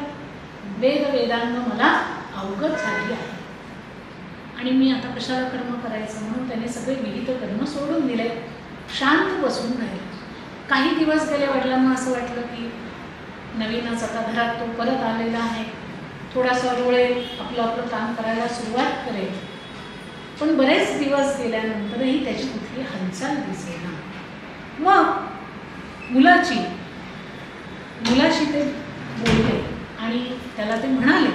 वेदांग मला अवगत झाली आहे आणि मी आता कशाला कर्म करायचं, म्हणून त्याने सगळे विहित कर्म सोडून दिले, शांत बसून राहिले. काही दिवस गेले. वडिलांना असं वाटलं की नवीनच आता घरात तो परत आलेला आहे, थोडासा रोळेल, आपलं आपलं काम करायला सुरुवात करेल. पण बरेच दिवस गेल्यानंतरही त्याची कुठली हालचाल दिसेना. मग मुलाशी ते बोलले आणि त्याला ते म्हणाले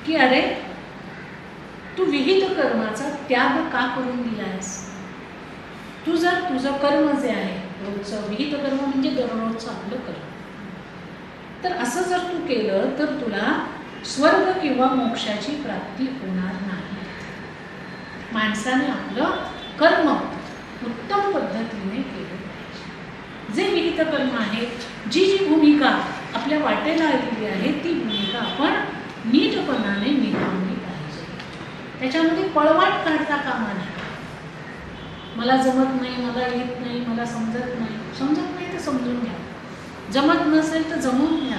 की अरे, तू विहित कर्माचा त्याग का करून दिलायस? तू जर तुझं कर्म जे आहे रोजचं विहित कर्म म्हणजे दररोजचं आपलं कर्म, तर असं जर तू केलं तर तुला स्वर्ग किंवा मोक्षाची प्राप्ती होणार नाही. माणसाने आपलं कर्म उत्तम पद्धतीने केलं पाहिजे. जे विहित कर्म आहे, जी जी भूमिका आपल्या वाटेला आलेली आहे ती भूमिका आपण नीटपणाने निभावली पाहिजे. त्याच्यामध्ये पळवाट काढता कामा नये. मला जमत नाही, मला येत नाही, मला समजत नाही तर समजून घ्या. जमत नसेल तर जमून घ्या.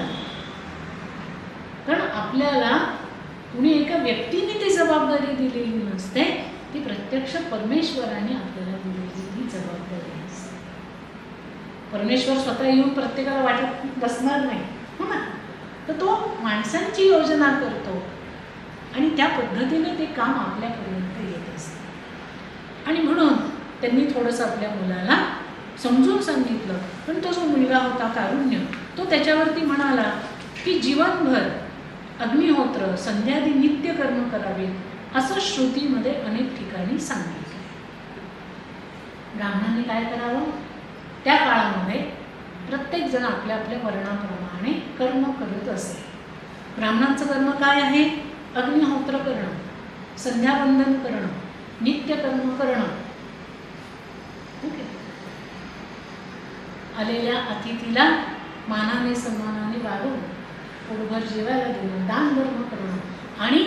कारण आपल्याला कुणी एका व्यक्तीने ती जबाबदारी दिलेली नसते, ती प्रत्यक्ष परमेश्वराने आपल्याला दिलेली जबाबदारी असते. परमेश्वर स्वतः येऊन प्रत्येकाला वाटत बसणार नाही, हो ना. तर तो माणसांची योजना करतो आणि त्या पद्धतीने ते काम आपल्यापर्यंत येत असते. आणि म्हणून त्यांनी थोडंसं आपल्या मुलाला समजून सांगितलं. पण तो जो मुलगा होता कारुण्य, तो त्याच्यावरती म्हणाला की जीवनभर अग्निहोत्र संध्यादी नित्य कर्म करावे असं श्रुतीमध्ये अनेक ठिकाणी सांगितलं. ब्राह्मणांनी काय करावं? त्या काळामध्ये प्रत्येक जण आपल्या आपल्या वर्णाप्रमाणे कर्म करत असे. ब्राह्मणांचं कर्म काय आहे? अग्निहोत्र करणं, संध्यावंदन करणं, नित्य कर्म करणं. ओके. आलेल्या अतिथीला मानाने सन्मानाने वाढवून पोटभर जेवायला देणं, दान धर्म करणं आणि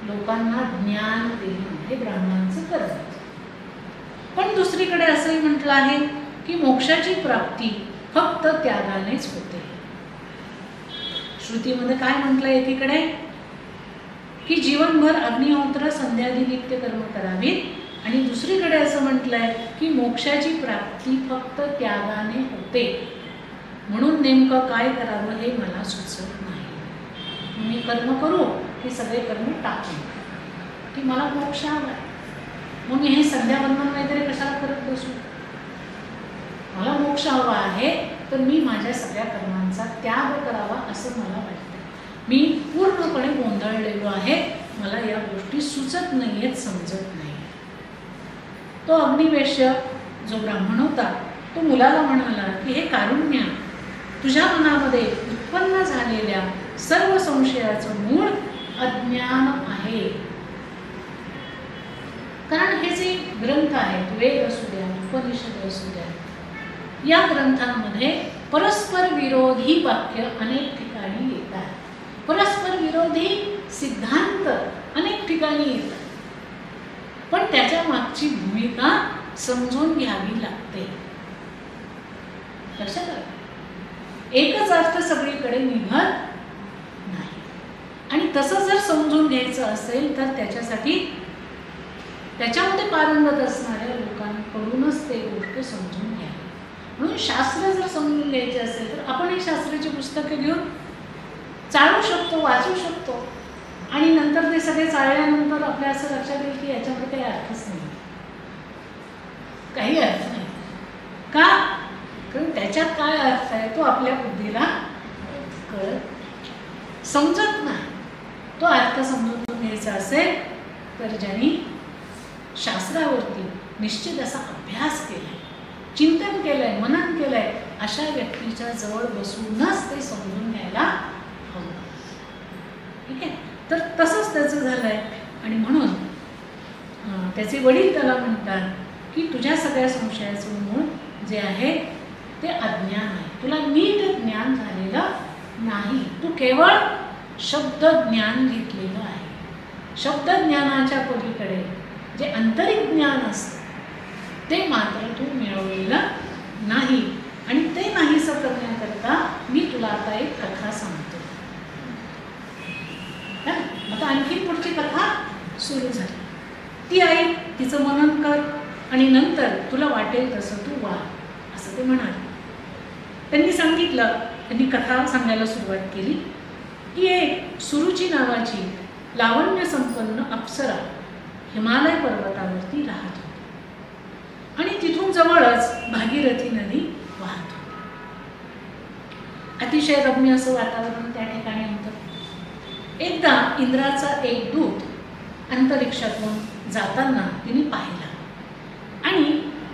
लोकांना ज्ञान देणं हे ब्राह्मणांचं कर्म. पण दुसरीकडे असंही म्हटलं आहे की मोक्षाची प्राप्ती फक्त त्यागानेच होते. श्रुतीमध्ये काय म्हटलं एकीकडे की जीवनभर अग्निहोत्र संध्यादी नित्य कर्म करावीत आणि दुसरीकडे असं म्हटलंय की मोक्षाची प्राप्ती फक्त त्यागाने होते. म्हणून नेमकं काय करावं हे मला सुचत नाही. मी कर्म करू की सगळे कर्म टाकू की मला मोक्ष हवा आहे, मग मी हे संध्यावंदन वगैरे कशाला करत बसू? मला मोक्ष हवा आहे तर मी माझ्या सगळ्या कर्मांचा त्याग करावा असं मला वाटतं. मी पूर्णपणे गोंधळलेलो आहे, मला या गोष्टी सुचत नाही आहेत, समजत नाही. तो अग्निवेश्य जो ब्राह्मण होता तो मुलाला म्हणाला की हे कारुण्य, तुझ्या मनामध्ये उत्पन्न झालेल्या सर्व संशयाचं मूळ अज्ञान आहे. कारण हे जे ग्रंथ आहेत, वेद असू द्या, उपनिषद असू द्या, या ग्रंथांमध्ये परस्पर विरोधी वाक्य अनेक ठिकाणी येतात. परस्पर विरोधी सिद्धांत अनेक ठिकाणी येतात. पण त्याच्या मागची भूमिका समजून घ्यावी लागते. लक्षात आलं? एकच अर्थ सगळीकडे निघत नाही. आणि तसं जर समजून घ्यायचं असेल तर त्याच्यासाठी त्याच्यामध्ये पारंगत असणाऱ्या लोकांकडूनच ते गोष्ट समजून घ्या. म्हणून शास्त्र जर समजून घ्यायचे असेल तर आपण ही शास्त्राची पुस्तकं घेऊन चालू शकतो, वाचू शकतो आणि नंतर ते सगळे चालल्यानंतर आपल्या असं लक्षात येईल की याच्यामध्ये काही अर्थच नाही, काही अर्थ नाही. का? कारण त्याच्यात काय अर्थ आहे तो आपल्या बुद्धीला कळत समजत नाही. तो अर्थ समजून घ्यायचा असेल तर ज्यांनी शास्त्रावरती निश्चित असा अभ्यास केलाय, चिंतन केलंय, मनन केलंय, अशा व्यक्तीच्या जवळ बसूनच ते समजून घ्यायला हवं. ठीक आहे. तर तसंच त्याचं झालंय. आणि म्हणून त्याचे वडील त्याला म्हणतात की तुझ्या सगळ्या संशयाचं मूळ जे आहे ते अज्ञान आहे. तुला नीट ज्ञान झालेलं नाही. तू केवळ शब्द ज्ञान घेतलेलं आहे. शब्द ज्ञानाच्या पलीकडे जे आंतरिक ज्ञान असतं ते मात्र तू मिळवलेलं नाही. आणि ते नाहीसं करण्याकरता मी तुला आता एक कथा सांगतो. आता आणखी पुढची कथा सुरू झाली. ती आई तिचं मनन कर आणि नंतर तुला वाटेल तसं तू वाग असं ते म्हणाले. त्यांनी सांगितलं, त्यांनी कथा सांगायला सुरुवात केली की एक सुरुची नावाची लावण्य संपन्न अप्सरा हिमालय पर्वतावरती राहत होती आणि तिथून जवळच भागीरथी नदी वाहत होती. अतिशय रम्य असं वातावरण त्या ठिकाणी होतं. एकदा इंद्राचा एक दूत अंतरिक्षातून जाताना तिने पाहिला आणि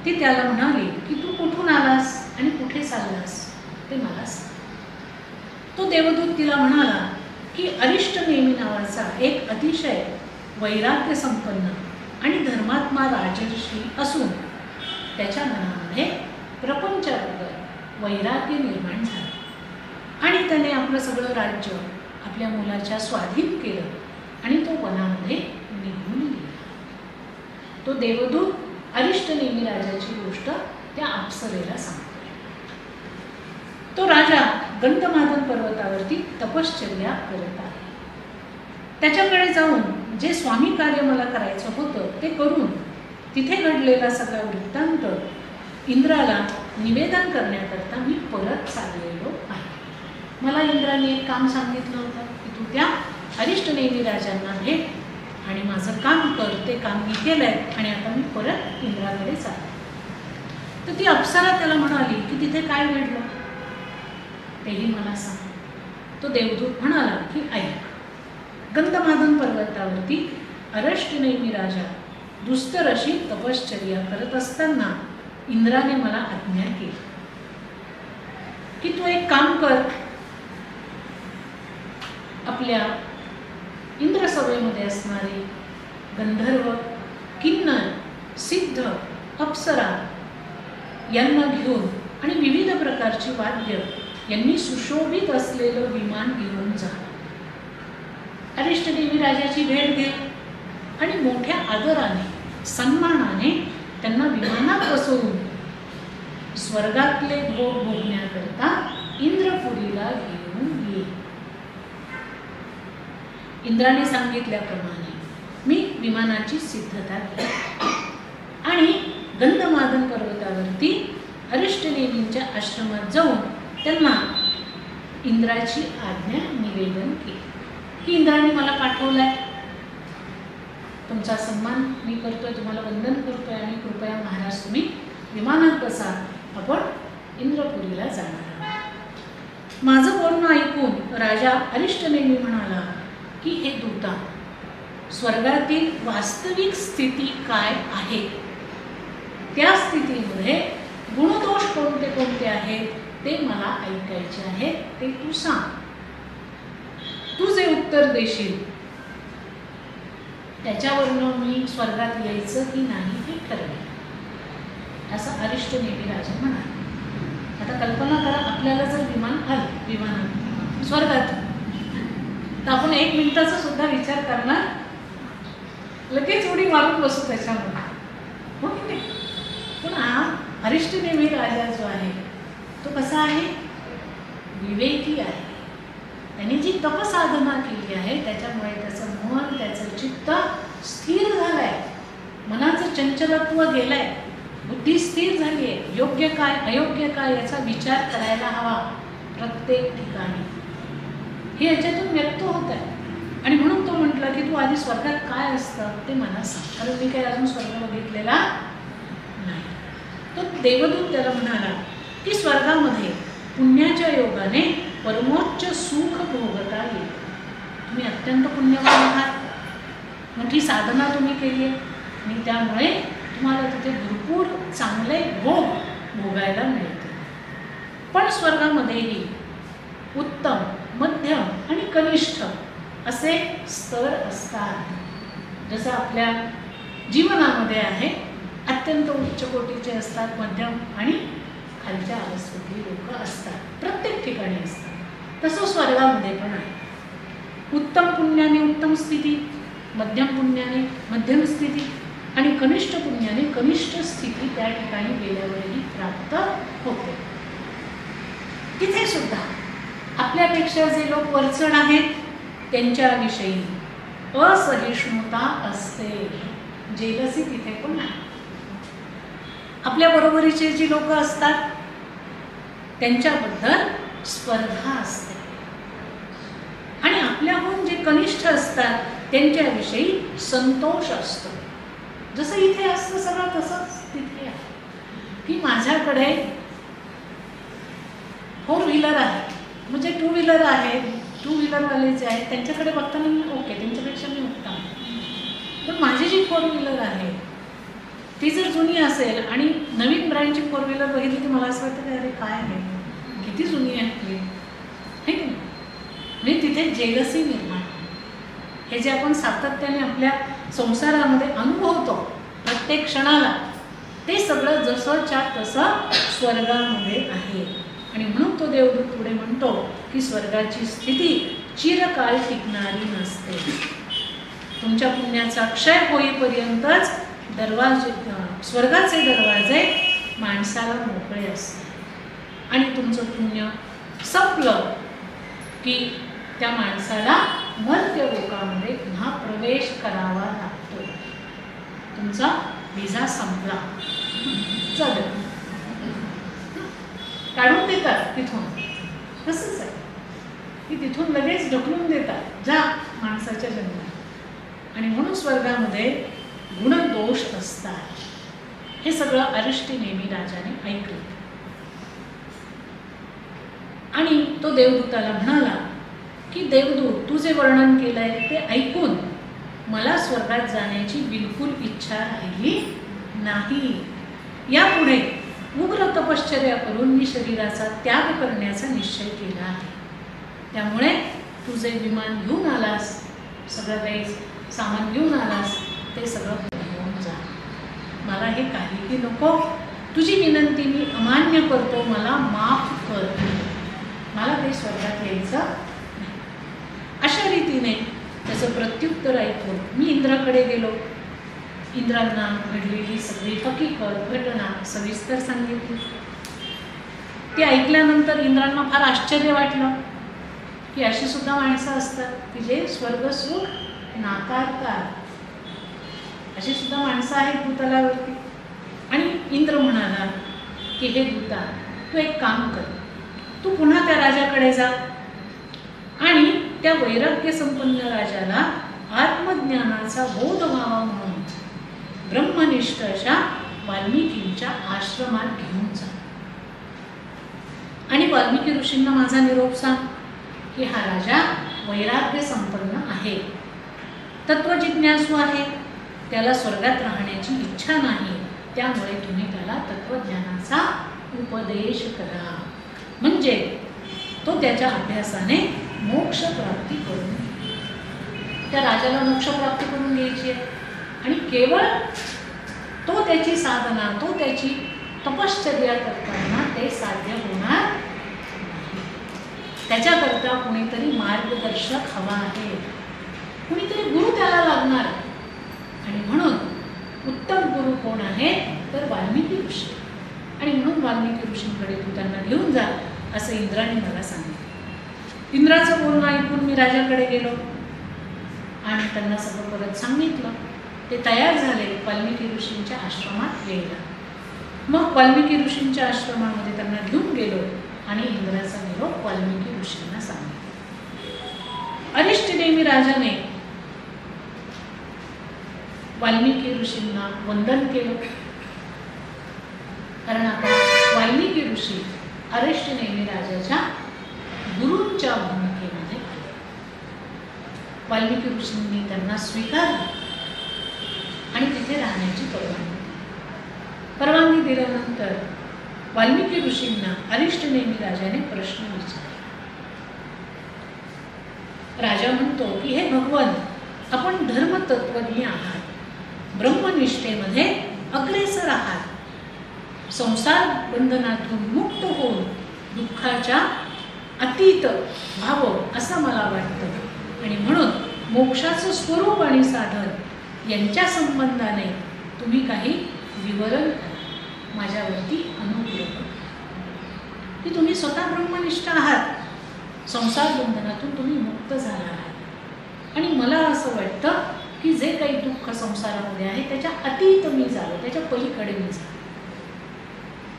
ती त्याला म्हणाली की तू कुठून आलास आणि कुठे चाललास ते मला सांग. तो देवदूत तिला म्हणाला की अरिष्टनेमी नावाचा एक अतिशय वैराग्य संपन्न आणि धर्मात्मा राजर्षी असून त्याच्या मनामध्ये प्रपंचाबद्दल वैराग्य निर्माण झालं आणि त्याने आपलं सगळं राज्य आपल्या मुलाच्या स्वाधीन केलं आणि तो वनामध्ये निघून गेला. तो देवदूत अरिष्टनेमी राजाची गोष्ट त्या अप्सरेला सांगतो. तो राजा गंधमादन पर्वतावरती तपश्चर्या करत आहे. त्याच्याकडे जाऊन जे स्वामी कार्य मला करायचं होतं ते करून तिथे घडलेला सगळा वृत्तांत इंद्राला निवेदन करण्याकरता मी परत चाललेलो आहे. मला इंद्राने एक काम सांगितलं होतं की तू त्या अरिष्टनेमी राजांना भेट आणि माझं काम कर. ते काम मी केलं आहे आणि आता मी परत इंद्राकडे चालले. तर ती अप्सरा त्याला म्हणाली की तिथे काय घडलं तेही मला सांग. तो देवदूत म्हणाला की ऐक, गंधमादन पर्वतावरती अरिष्टनेमी राजा दुस्तर अशी तपश्चर्या करत असताना इंद्राने मला आज्ञा केली की तू एक काम कर, आपल्या इंद्रसभेमध्ये असणारे गंधर्व, किन्नर, सिद्ध, अप्सरा यांना घेऊन आणि विविध प्रकारची वाद्य यांनी सुशोभित असलेलं विमान घेऊन जा. अरिष्टनेमी राजाची भेट घे आणि मोठ्या आदराने सन्मानाने त्यांना विमानात बसवून स्वर्गातले भोग भोगण्याकरता इंद्रपुरीला घेऊन ये. इंद्राने सांगितल्याप्रमाणे मी विमानाची सिद्धता केली आणि गंधमादन पर्वतावरती अरिष्टनेमींच्या आश्रमात जाऊन त्यांना इंद्राची आज्ञा निवेदन केली की इंद्राने मला पाठवलंय, तुमचा सन्मान मी करतोय, तुम्हाला वंदन करतोय आणि कृपया महाराज तुम्ही विमानात बसा, आपण इंद्रपुरीला जाणार आहोत. माझं बोलणं ऐकून राजा अरिष्टनेमी म्हणाला की हे दूता, स्वर्गातील वास्तविक स्थिती काय आहे, त्या स्थितीमध्ये गुणदोष कोणते कोणते आहेत ते मला ऐकायचे आहे, ते तू सांग. तू जे उत्तर देशील त्याच्यावरनं मी स्वर्गात यायचं की नाही हे ठरवेल, असं अरिष्टनेमी राजा म्हणाला. आता कल्पना करा, आपल्याला जर विमान आलं विमानात स्वर्गात, तर आपण 1 मिनिटाचा सुद्धा विचार करणार, लगेच उडी मारून बसू त्याच्यामध्ये, हो की नाही? पण हा अरिष्टनेमी राजा जो आहे तो कसा आहे, विवेकी आहे. त्याने जी तपसाधना केली आहे त्याच्यामुळे त्याचं मन, त्याचं चित्त स्थिर झालंय, मनाचं चंचलत्व गेलंय, बुद्धी स्थिर झाली आहे. योग्य काय अयोग्य काय याचा विचार करायला हवा प्रत्येक ठिकाणी, हे याच्यातून व्यक्त होत आहे. आणि म्हणून तो म्हटला की तू आधी स्वर्गात काय असतं ते मला सांग, कारण मी काही अजून स्वर्ग बघितलेला नाही. तो देवदूत त्याला म्हणाला की स्वर्गामध्ये पुण्याच्या योगाने परमोच्च सुख भोगता येईल. तुम्ही अत्यंत पुण्यवान आहात, मोठी साधना तुम्ही केली आहे आणि त्यामुळे तुम्हाला तिथे भरपूर चांगले भोग भोगायला मिळते. पण स्वर्गामध्येही उत्तम, मध्यम आणि कनिष्ठ असे स्तर असतात. जसं आपल्या जीवनामध्ये आहे, अत्यंत उच्च कोटीचे असतात, मध्यम आणि खालच्या अवस्थेतली लोक असतात, प्रत्येक ठिकाणी असतात. तसं स्वर्गामध्ये पण आहे. उत्तम पुण्याने उत्तम स्थिती, मध्यम पुण्याने मध्यम स्थिती आणि कनिष्ठ पुण्याने कनिष्ठ स्थिती त्या ठिकाणी गेल्यावरही प्राप्त होते. तिथे सुद्धा आपल्यापेक्षा जे लोक वरचढ आहेत त्यांच्याविषयी असहिष्णुता असते, जेलसी तिथे पण आहे. आपल्या बरोबरीचे जी लोक असतात त्यांच्याबद्दल स्पर्धा असते आणि आपल्याहून जे कनिष्ठ असतात त्यांच्याविषयी संतोष असतो. जसं इथे असतं सगळं तसंच तिथे आहे की माझ्याकडे 4 व्हीलर आहे, म्हणजे 2 व्हीलर आहे, 2 व्हीलरवाले जे आहेत त्यांच्याकडे बघताना मी ओके, त्यांच्यापेक्षा मी उत्तम, पण माझी जी 4 व्हीलर आहे ती जर जुनी असेल आणि नवीन ब्रँडची 4 व्हीलर बघितली तर मला असं वाटतं की अरे काय आहे, किती जुनी आहे हे की नाही. म्हणजे तिथे जेलसी निर्माण, हे जे आपण सातत्याने आपल्या संसारामध्ये अनुभवतो प्रत्येक क्षणाला, ते सगळं जसंच्या तसं स्वर्गामध्ये आहे. आणि म्हणून तो देवदूत पुढे म्हणतो की स्वर्गाची स्थिती चिरकाळ टिकणारी नसते. तुमच्या पुण्याचा क्षय होईपर्यंतच स्वर्गाचे दरवाजे माणसाला मोकळे असतात आणि तुमचं पुण्य संपलं की त्या माणसाला मर्त्य लोकामध्ये पुन्हा प्रवेश करावा लागतो. तुमचा विजा संपला, चल काढून देतात तिथून. तसंच आहे की तिथून लगेच ढकलून देतात, जा माणसाच्या जन्मात. आणि म्हणून स्वर्गामध्ये गुणदोष असतात. हे सगळं अरिष्टनेमी राजाने ऐकलं आणि तो देवदूताला म्हणाला की देवदूत, तू जे वर्णन केलंय ते ऐकून मला स्वर्गात जाण्याची बिलकुल इच्छा राहिली नाही. यापुढे उग्र तपश्चर्या करून मी शरीराचा त्याग करण्याचा निश्चय केला आहे. त्यामुळे तू जे विमान घेऊन आलास, सगळं काही सामान घेऊन आलास, ते सगळं घेऊन जा. मला हे काहीही नको. तुझी विनंती मी अमान्य करतो, मला माफ कर. मला ते स्वर्गात यायचं नाही. अशा रीतीने त्याचं प्रत्युत्तर ऐकून मी इंद्राकडे गेलो. इंद्रांना घडलेली सगळी हकीकत घटना सविस्तर सांगितली. ती ऐकल्यानंतर इंद्रांना फार आश्चर्य वाटलं की अशी सुद्धा माणसं असतात की जे स्वर्गसुख नाकारतात. अशी सुद्धा माणसं आहेत भूतलावरती. आणि इंद्र म्हणाला की हे दूता, तू एक काम कर, तू पुन्हा त्या राजाकडे जा आणि त्या वैराग्य संपन्न राजाला आत्मज्ञानाचा बोध व्हावा म्हणून ब्रह्मनिष्ठ अशा वाल्मिकींच्या आश्रमात घेऊन जा. आणि वाल्मिकी ऋषींना माझा निरोप सांग की हा राजा वैराग्य संपन्न आहे, तत्वजिज्ञासू आहे, त्याला स्वर्गात राहण्याची इच्छा नाही. त्यामुळे तुम्ही त्याला तत्वज्ञानाचा उपदेश करा, म्हणजे तो त्याच्या अभ्यासाने मोक्ष प्राप्ती करून. त्या राजाला मोक्ष प्राप्ती करून घ्यायची आहे आणि केवळ तो त्याची साधना, तो त्याची तपश्चर्या करताना ते साध्य होणार नाही. त्याच्याकरता कुणीतरी मार्गदर्शक हवा आहे, कुणीतरी गुरु त्याला लागणार. आणि म्हणून उत्तम गुरु कोण आहे तर वाल्मिकी ऋषी. आणि म्हणून वाल्मिकी ऋषींकडे तू त्यांना घेऊन जा असं इंद्राने मला सांगितलं. इंद्राचं बोलणं ऐकून मी राजाकडे गेलो आणि त्यांना सगळं परत सांगितलं. ते तयार झाले वाल्मिकी ऋषींच्या आश्रमात यायला. मग वाल्मिकी ऋषींच्या आश्रमामध्ये त्यांना घेऊन गेलो आणि इंद्राचा निरोप वाल्मिकी ऋषींना सांगितला. अरिष्टनेमी राजाने वाल्मिकी ऋषींना वंदन केलं, कारण आता वाल्मिकी ऋषी अरिष्टनेमी राजाच्या गुरूंच्या भूमिकेमध्ये आले. वाल्मिकी ऋषींनी त्यांना स्वीकारलं आणि तिथे राहण्याची परवानगी दिल्यानंतर वाल्मिकी ऋषींना अरिष्टनेमी राजाने प्रश्न विचारला. राजा म्हणतो की हे भगवान, आपण धर्मतत्वज्ञ आहात, ब्रह्मनिष्ठेमध्ये अग्रेसर आहात, संसार बंधनातून मुक्त होऊन दुःखाच्या अतीत व्हावं असं मला वाटतं. आणि म्हणून मोक्षाचं स्वरूप आणि साधन यांच्या संबंधाने तुम्ही काही विवरण करा, माझ्यावरती अनुग्रह करा की तुम्ही स्वतः ब्रह्मनिष्ठ आहात, संसार बंधनातून तुम्ही मुक्त झाला आहात. आणि मला असं वाटतं की जे काही दुःख संसारामध्ये आहे त्याच्या अतीत मी जावं, त्याच्या पलीकडे मी जावं.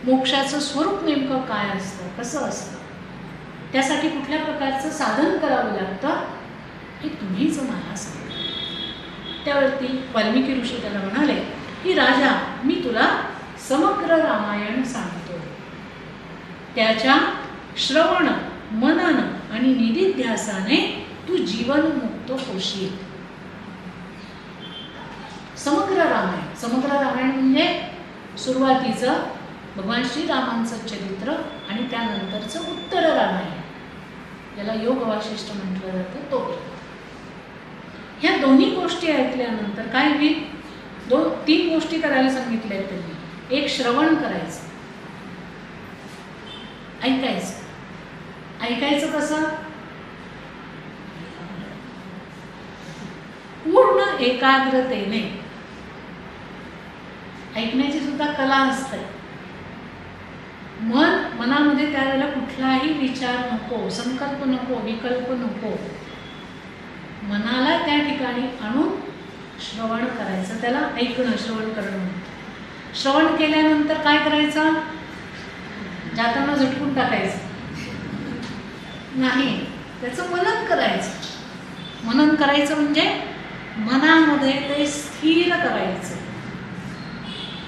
मोक्षाचं स्वरूप नेमकं काय असतं, कसं असतं, त्यासाठी कुठल्या प्रकारचं साधन करावं लागतं हे तुम्हीच मला सांगा. त्यावरती वाल्मिकी ऋषी त्याला म्हणाले की राजा, मी तुला समग्र रामायण सांगतो, त्याच्या श्रवण मनन आणि निधिध्यासाने तू जीवनमुक्त होशील. समग्र रामायण. समग्र रामायण म्हणजे सुरुवातीचं भगवान श्रीरामांचं चरित्र आणि त्यानंतरचं उत्तर रामायण, याला योग वासिष्ठ म्हटलं जातं, तो. ह्या दोन्ही गोष्टी ऐकल्यानंतर काय होईल? 3 गोष्टी करायला सांगितल्या आहेत त्यांनी. एक, श्रवण करायचं, ऐकायचं. ऐकायचं कसं? पूर्ण एकाग्रतेने. ऐकण्याची सुद्धा कला असते. मनामध्ये त्यावेळेला कुठलाही विचार नको, संकल्प नको, विकल्प नको. मनाला त्या ठिकाणी आणून श्रवण करायचं. त्याला ऐकणं, श्रवण करणं. श्रवण केल्यानंतर काय करायचं? जाताना झटकून टाकायचं नाही, त्याचं मनन करायचं. मनन करायचं म्हणजे मनामध्ये ते स्थिर करायचं,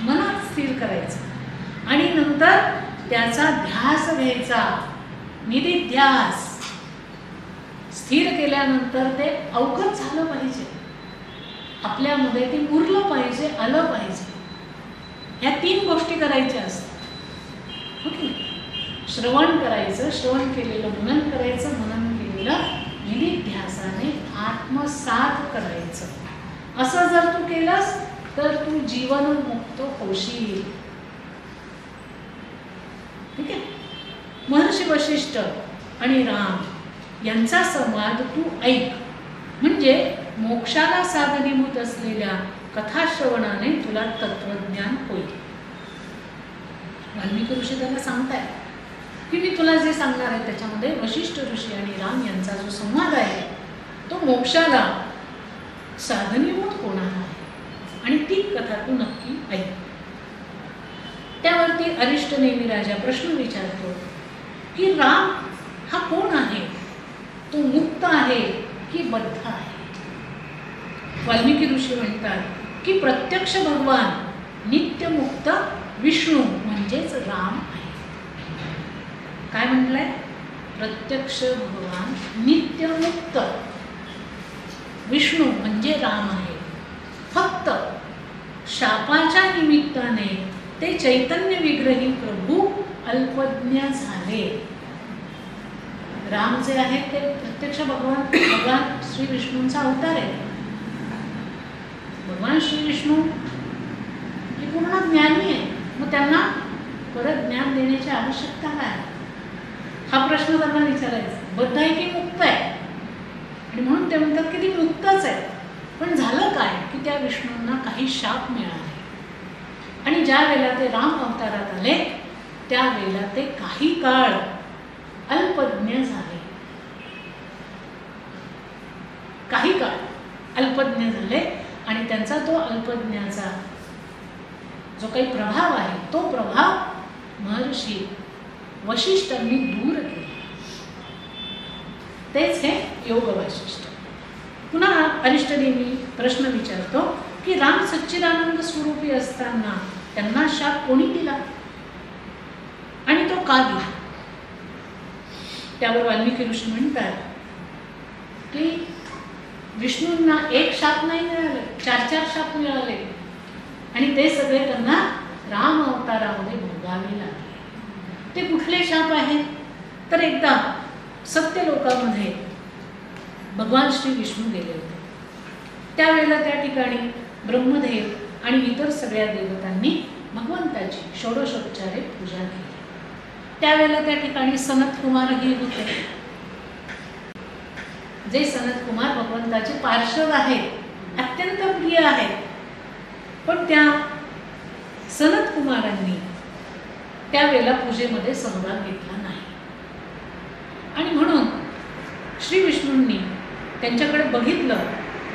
मनात स्थिर करायचं आणि नंतर त्याचा ध्यास घ्यायचा, निधिध्यास. स्थिर केल्यानंतर ते अवगत झालं पाहिजे, आपल्यामध्ये ते मुरलं पाहिजे, आलं पाहिजे. ह्या 3 गोष्टी करायच्या असतात. ओके. श्रवण करायचं, श्रवण केलेलं मनन करायचं, मनन केलेलं निधिध्यासाने आत्मसात करायचं. असं जर तू केलंस तर तू जीवनमुक्त होशील. ठीक आहे. महर्षी वशिष्ठ आणि राम यांचा संवाद तू ऐक, म्हणजे मोक्षाला साधनीभूत असलेल्या कथाश्रवणाने तुला तत्वज्ञान होईल. वाल्मिकी ऋषी त्यांना सांगताय की मी तुला जे सांगणार आहे त्याच्यामध्ये वशिष्ठ ऋषी आणि राम यांचा जो संवाद आहे तो मोक्षाला साधनीभूत होणार आहे आणि ती कथा तू नक्की ऐक. त्यावरती अरिष्टनेमी राजा प्रश्न विचारतो की राम हा कोण आहे? तो मुक्त आहे की बद्ध आहे? वाल्मिकी ऋषी म्हणतात की प्रत्यक्ष भगवान नित्यमुक्त विष्णू म्हणजेच राम आहे. काय म्हटलंय? प्रत्यक्ष भगवान नित्यमुक्त विष्णू म्हणजे राम आहे. फक्त शापाच्या निमित्ताने ते चैतन्य विग्रही प्रभू अल्पज्ञ झाले. राम जे आहेत ते प्रत्यक्ष भगवान श्री विष्णूंचा अवतार आहे. भगवान श्री विष्णू हे पूर्ण ज्ञानी आहे, मग त्यांना परत ज्ञान देण्याची आवश्यकता काय? हा प्रश्न त्यांना विचारायचा. बद्ध आहे की मुक्त आहे? आणि म्हणून ते म्हणतात की ती मुक्तच आहे. पण झालं काय की त्या विष्णूंना काही शाप मिळाले आणि ज्या वेळेला ते राम अवतारात आले त्यावेळेला ते काही काळ अल्पज्ञ झाले. काही काळ अल्पज्ञ झाले आणि त्यांचा तो अल्पज्ञाचा जो काही प्रभाव आहे तो प्रभाव महर्षी वशिष्ठांनी दूर केला. तेच हे योग वासिष्ठ. पुन्हा अरिष्टनेमी प्रश्न विचारतो की राम सच्चिदानंद स्वरूपी असताना त्यांना शाप कोणी दिला आणि तो का दिला? त्यावर वाल्मिकी ऋषी म्हणतात की विष्णूंना एक शाप नाही मिळाले, 4 शाप मिळाले आणि ते सगळे त्यांना राम अवतारामध्ये भोगावे लागले. ते कुठले शाप आहेत? तर एकदा सत्यलोकामध्ये भगवान श्री विष्णू गेले होते. त्यावेळेला त्या ठिकाणी ब्रह्मदेव आणि इतर सगळ्या देवतांनी भगवंताची षोडशोपचारे पूजा केली. त्यावेळेला त्या ठिकाणी सनत कुमारही होते, जे सनत कुमार भगवंताचे पार्षद आहेत, अत्यंत प्रिय आहेत. पण त्या सनत कुमारांनी त्यावेळेला पूजेमध्ये सहभाग घेतला नाही आणि म्हणून श्री विष्णूंनी त्यांच्याकडे बघितलं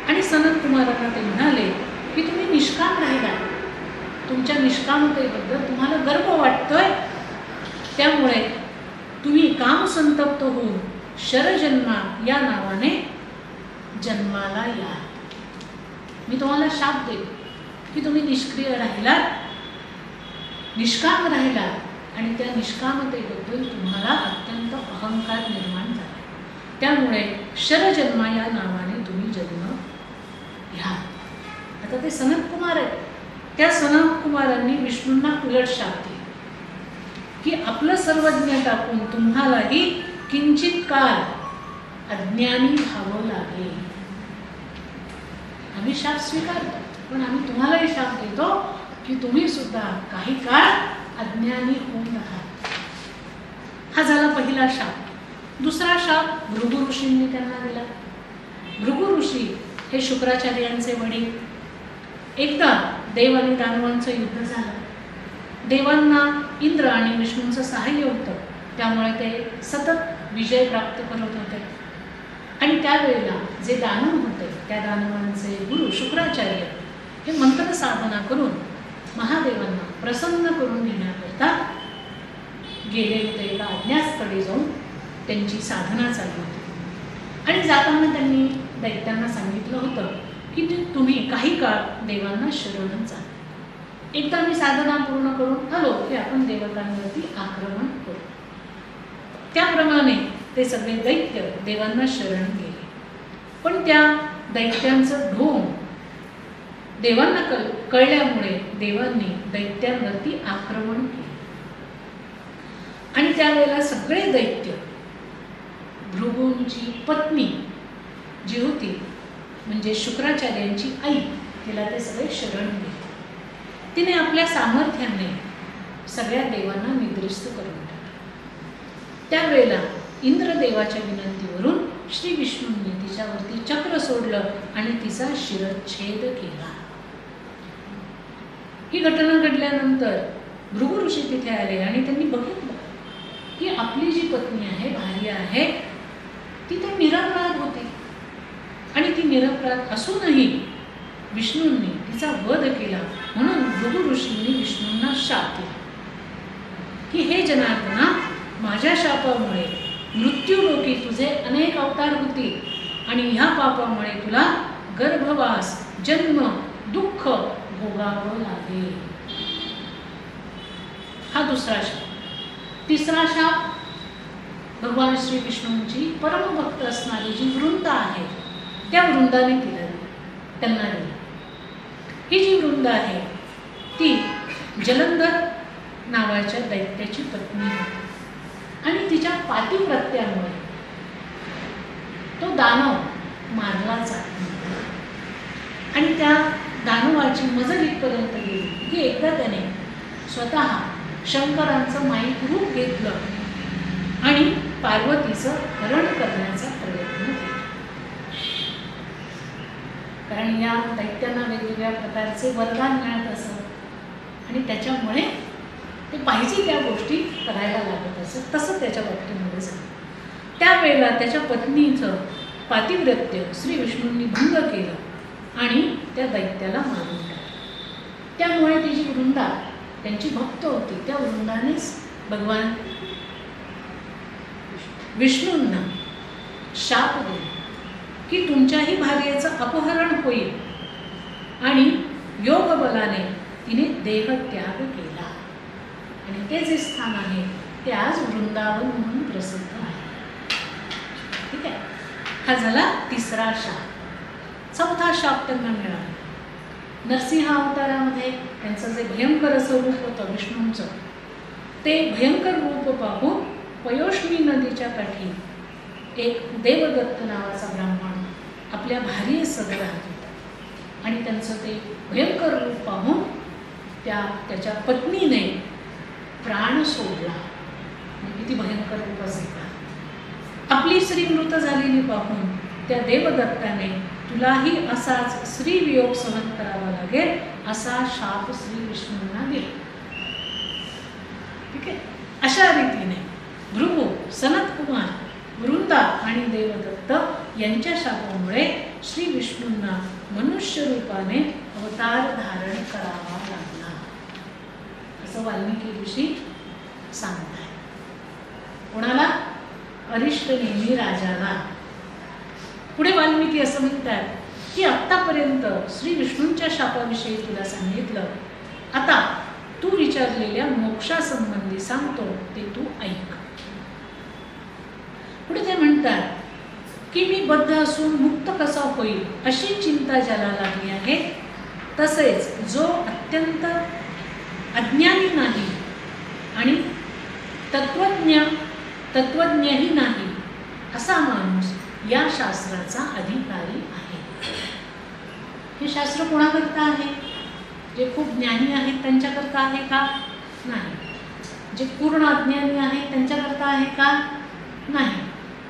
आणि सनत कुमारांना ते म्हणाले की तुम्ही निष्काम राहिला, तुमच्या निष्कामतेबद्दल तुम्हाला गर्व वाटतोय, त्यामुळे तुम्ही कामसंतप्त होऊन शरजन्मा या नावाने जन्माला या. मी तुम्हाला शाप देतो की तुम्ही निष्क्रिय राहिलात, निष्काम राहिलात आणि त्या निष्कामतेबद्दल तुम्हाला अत्यंत अहंकार निर्माण झाला. त्यामुळे शरजन्मा या नावाने तुम्ही जन्म घ्या. तर ते सनत कुमार आहेत. त्या सनत कुमारांनी विष्णूंना उलट शाप दिला की आपलं सर्वज्ञ टाकून तुम्हालाही किंचित काळ अज्ञानी व्हावं लागेल. आम्ही शाप स्वीकारतो, पण आम्ही तुम्हालाही शाप देतो की तुम्ही सुद्धा काही काळ अज्ञानी होऊन राहा. हा झाला पहिला शाप. दुसरा शाप भृगु ऋषींनी त्यांना दिला. भृगु ऋषी हे शुक्राचार्यांचे वडील. एकदा देव आणि दानवांचं युद्ध झालं. देवांना इंद्र आणि विष्णूंचं सहाय्य होतं, त्यामुळे ते सतत विजय प्राप्त करत होते. आणि त्यावेळेला जे दानव होते त्या दानवांचे गुरु शुक्राचार्य हे मंत्र साधना करून महादेवांना प्रसन्न करून घेण्याकरता गेले होते. एका अज्ञातस्थळी जाऊन त्यांची साधना चालू होती. आणि जाताना त्यांनी दैत्यांना सांगितलं होतं की तुम्ही काही काळ देवांना शरण जा. एकदा मी साधना पूर्ण करून आलो की आपण देवतांवरती आक्रमण करू. त्याप्रमाणे ते सगळे दैत्य देवांना शरण गेले. पण त्या दैत्यांचं ढोंग देवांना कळल्यामुळे देवांनी दैत्यांवरती आक्रमण केले. आणि त्यावेळेला सगळे दैत्य भृगूंची पत्नी जी होती म्हणजे शुक्राचार्यांची आई, तिला ते सगळे शरण गेले. तिने आपल्या सामर्थ्याने सगळ्या देवांना निद्रिस्त करून टाकले. त्यावेळेला इंद्रदेवाच्या विनंतीवरून श्री विष्णूंनी तिच्यावरती चक्र सोडलं आणि तिचा शिरच्छेद केला. ही घटना घडल्यानंतर भृगु ऋषी तिथे आले आणि त्यांनी बघितलं की आपली जी पत्नी आहे, भार्या आहे, ती तर निरपराध होती. आणि ती निरपराध असूनही विष्णूंनी तिचा वध केला. म्हणून भृगु ऋषींनी विष्णूंना शाप दिला की हे जनार्दना, माझ्या शापामुळे मृत्यूलोकी तुझे अनेक अवतार होतील आणि ह्या पापामुळे तुला गर्भवास, जन्म, दुःख भोगावं लागेल. हा दुसरा शाप. तिसरा शाप भगवान श्री विष्णूंची परमभक्त असणारी जी वृंदा आहे त्या वृंदाने त्यांना दिली. ही जी वृंद आहे ती जलंधर नावाच्या दैत्याची पत्नी होती. आणि तिच्या पातिव्रत्यामुळे तो दानव मारला जात नव्हता. आणि त्या दानवाची मजल इथपर्यंत गेली की एकदा त्याने स्वतः शंकरांचं माईक रूप घेतलं आणि पार्वतीचं हरण करण्याचा प्रयत्न केला. कारण या दैत्यांना वेगवेगळ्या प्रकारचे वरदान मिळत असत आणि त्याच्यामुळे ते पाहिजे त्या गोष्टी करायला लागत असत. तसं त्याच्या बाबतीमध्ये झालं. त्यावेळेला त्याच्या पत्नीचं पातिव्रत्य श्री विष्णूंनी भंग केलं आणि त्या दैत्याला मारून टाकलं. त्यामुळे ती जी वृंदा त्यांची भक्त होती त्या वृंदानेच भगवान विष्णूंना शाप दिला की तुमच्याही भार्येचं अपहरण होईल. आणि योग बलाने तिने देहत्याग केला. आणि ते जे स्थान आहे ते आज वृंदावन म्हणून प्रसिद्ध आहे. ठीक आहे. हा झाला तिसरा शाप. चौथा शाप त्यांना मिळाला. नरसिंह अवतारामध्ये त्यांचं जे भयंकर असं रूप होतं विष्णूंचं, ते भयंकर रूप पाहून पयोष्णी नदीच्या काठी एक देवदत्त नावाचा ब्राह्मण आपल्या भार्येसह राहत होता. आणि त्यांचं ते भयंकर रूप पाहून त्याच्या पत्नीने प्राण सोडला. किती भयंकर रूप असेल. आपली स्त्री मृत झालेली पाहून त्या देवदत्ताने तुलाही असाच स्त्री वियोग सहन करावा लागेल असा शाप श्री विष्णूंना दिला. ठीक आहे. अशा रीतीने भृगु, सनत कुमार, वृंदा आणि देवदत्त यांच्या शापामुळे श्री विष्णूंना मनुष्य रूपाने अवतार धारण करावा लागला असं वाल्मिकी ऋषी सांगताय. कोणाला? अरिष्ट नेमी राजाला. पुढे वाल्मिकी असं म्हणतात की आत्तापर्यंत श्री विष्णूंच्या शापाविषयी तुला सांगितलं, आता तू विचारलेल्या मोक्षासंबंधी सांगतो ते तू ऐक. पुढे ते म्हणतात की मी बद्ध असून मुक्त कसा होईल अशी चिंता ज्याला लागली आहे तसेच जो अत्यंत अज्ञानी नाही आणि तत्वज्ञही नाही असा माणूस या शास्त्राचा अधिकारी आहे. हे शास्त्र कोणाकरता आहे? जे खूप ज्ञानी आहेत त्यांच्याकरता आहे का? नाही. जे पूर्ण अज्ञानी आहेत त्यांच्याकरता आहे का? नाही.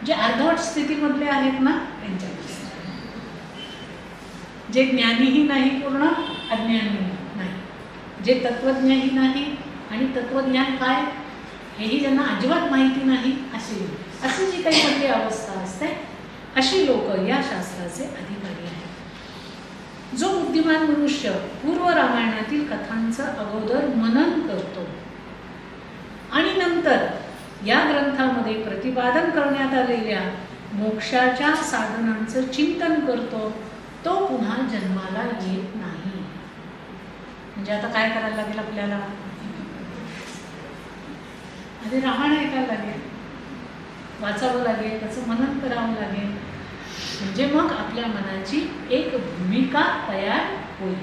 जे अर्धवट स्थितीमधले आहेत ना त्यांच्याकरता. जे ज्ञानीही नाही, पूर्ण अज्ञानी नाही, जे तत्वज्ञही नाही आणि तत्वज्ञान काय हेही ज्यांना अजिबात माहिती नाही अशी जी काही मधली अवस्था असते अशी लोक या शास्त्राचे अधिकारी आहेत. जो बुद्धिमान मनुष्य पूर्व रामायणातील कथांचं अगोदर मनन करतो आणि नंतर या ग्रंथामध्ये प्रतिपादन करण्यात आलेल्या मोक्षाच्या साधनांचं चिंतन करतो तो पुन्हा जन्माला येत नाही. म्हणजे आता काय करायला लागेल आपल्याला? आधी रामायण ऐकायला लागेल, वाचावं लागेल, त्याचं मनन करावं लागेल, म्हणजे मग आपल्या मनाची एक भूमिका तयार होईल.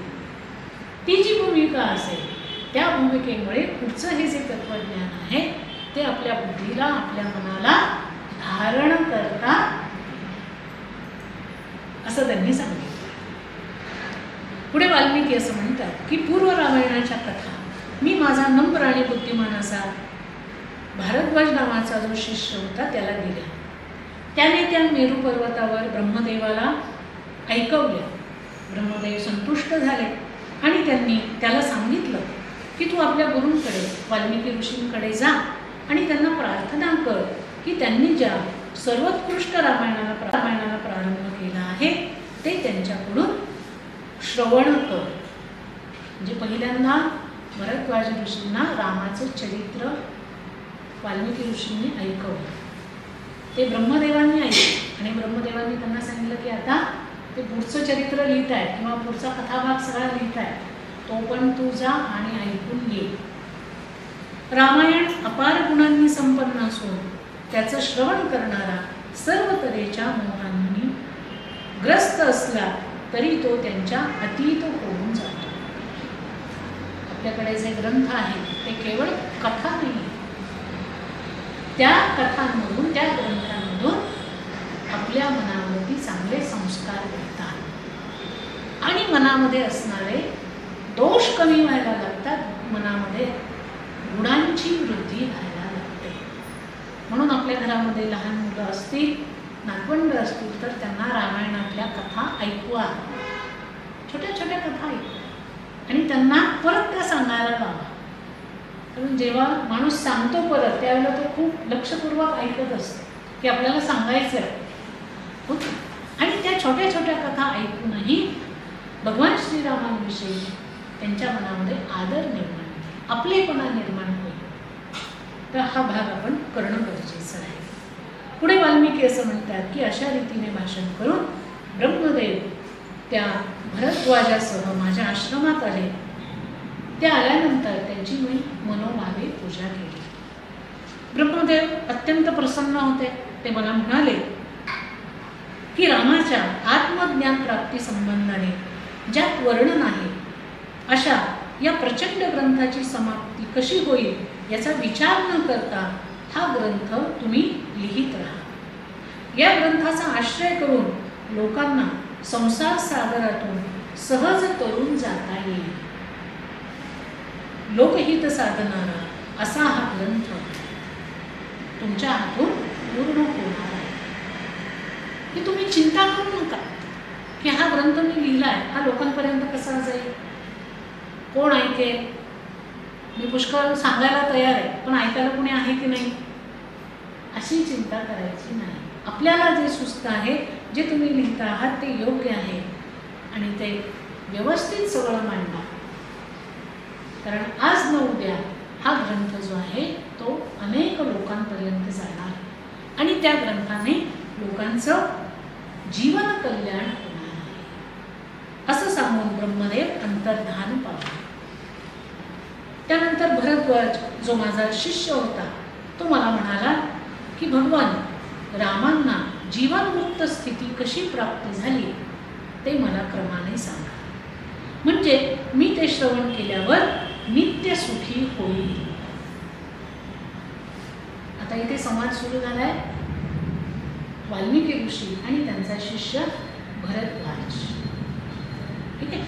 ती जी भूमिका असेल त्या भूमिकेमुळे पुढचं हे जे तत्वज्ञान आहे ते आपल्या बुद्धीला, आपल्या मनाला धारण करता असं त्यांनी सांगितलं. पुढे वाल्मिकी असं म्हणतात की पूर्व रामायणाच्या कथा मी माझा नम्र आणि बुद्धिमान असा भारद्वाज नावाचा जो शिष्य होता त्याला दिल्या. त्याने त्या मेरू पर्वतावर ब्रह्मदेवाला ऐकवल्या. ब्रह्मदेव संतुष्ट झाले आणि त्यांनी त्याला सांगितलं की तू आपल्या गुरूंकडे वाल्मिकी ऋषींकडे जा आणि त्यांना प्रार्थना कर की त्यांनी ज्या सर्वोत्कृष्ट रामायणाला प्रारंभ केला आहे ते त्यांच्याकडून श्रवण कर. म्हणजे पहिल्यांदा भरद्वाज ऋषींना रामाचं चरित्र वाल्मिकी ऋषींनी ऐकवलं. ते ब्रह्मदेवांनी ऐकलं आणि ब्रह्मदेवांनी त्यांना सांगितलं की आता ते पुढचं चरित्र लिहित आहेत किंवा पुढचा कथाभाग सगळा लिहित आहे, तो पण तू जा आणि ऐकून ये. रामायण अपार गुणांनी संपन्न असून त्याचं श्रवण करणारा सर्व तऱ्हेच्या मोहांनी ग्रस्त असला तरी तो त्यांच्या अतीत होऊन जातो. आपल्याकडे जे ग्रंथ आहेत ते केवळ कथा नाही, त्या कथांमधून, त्या ग्रंथांमधून आपल्या मनावरती चांगले संस्कार पडतात आणि मनामध्ये असणारे दोष कमी व्हायला लागतात, मनामध्ये गुणांची वृद्धी व्हायला लागते. म्हणून आपल्या घरामध्ये लहान मुलं असतील, नातवंड असतील तर त्यांना रामायणातल्या कथा ऐकवा, छोट्या छोट्या कथा ऐकवा आणि त्यांना परत त्या सांगायला लावा. कारण जेव्हा माणूस सांगतो परत त्यावेळेला तो खूप लक्षपूर्वक ऐकत असतो की आपल्याला सांगायचं आहे. आणि त्या छोट्या छोट्या कथा ऐकूनही भगवान श्रीरामांविषयी त्यांच्या मनामध्ये आदर निर्माण होईल, आपलेपणा निर्माण होईल. तर हा भाग आपण करणं गरजेचं आहे. पुढे वाल्मिकी असं म्हणतात की अशा रीतीने भाषण करून ब्रह्मदेव त्या भरद्वाजासह माझ्या आश्रमात आले. त्या आल्यानंतर त्यांची मी मनोभावे पूजा केली. ब्रह्मदेव अत्यंत प्रसन्न होते. ते मला म्हणाले की रामाच्या आत्मज्ञान प्राप्ती संबंधाने ज्यात वर्णन आहे अशा या प्रचंड ग्रंथाची समाप्ती कशी होईल याचा विचार न करता हा ग्रंथ तुम्ही लिहित राहा. या ग्रंथाचा आश्रय करून लोकांना संसार सागरातून सहज तरून जाता येईल. लोकहित साधणारा असा हा ग्रंथ तुमच्या हातून पूर्ण होणार आहे. की तुम्ही चिंता करू नका की हा ग्रंथ मी लिहिलाय, हा लोकांपर्यंत कसा जाईल, कोण ऐकेल. मी पुष्कळ सांगायला तयार आहे पण ऐकायला कोणी आहे की नाही अशी चिंता करायची नाही. आपल्याला जे सुस्त आहे, जे तुम्ही लिहिता आहात ते योग्य आहे आणि ते व्यवस्थित सगळं मांडा. कारण आज न उद्या हा ग्रंथ जो आहे तो अनेक लोकांपर्यंत जाणार आणि त्या ग्रंथाने लोकांचं जीवन कल्याण होणार आहे असं सांगून ब्रह्मदेव अंतर्धान पावले. त्यानंतर भरद्वाज जो माझा शिष्य होता तो मला म्हणाला की भगवान रामांना जीवनमुक्त स्थिती कशी प्राप्त झाली ते मला क्रमाने सांगा. म्हणजे मी ते श्रवण केल्यावर नित्य सुखी होईल. आता इथे संवाद सुरू झालाय वाल्मिकी ऋषी आणि त्यांचा शिष्य भरद्वाज. ठीक आहे.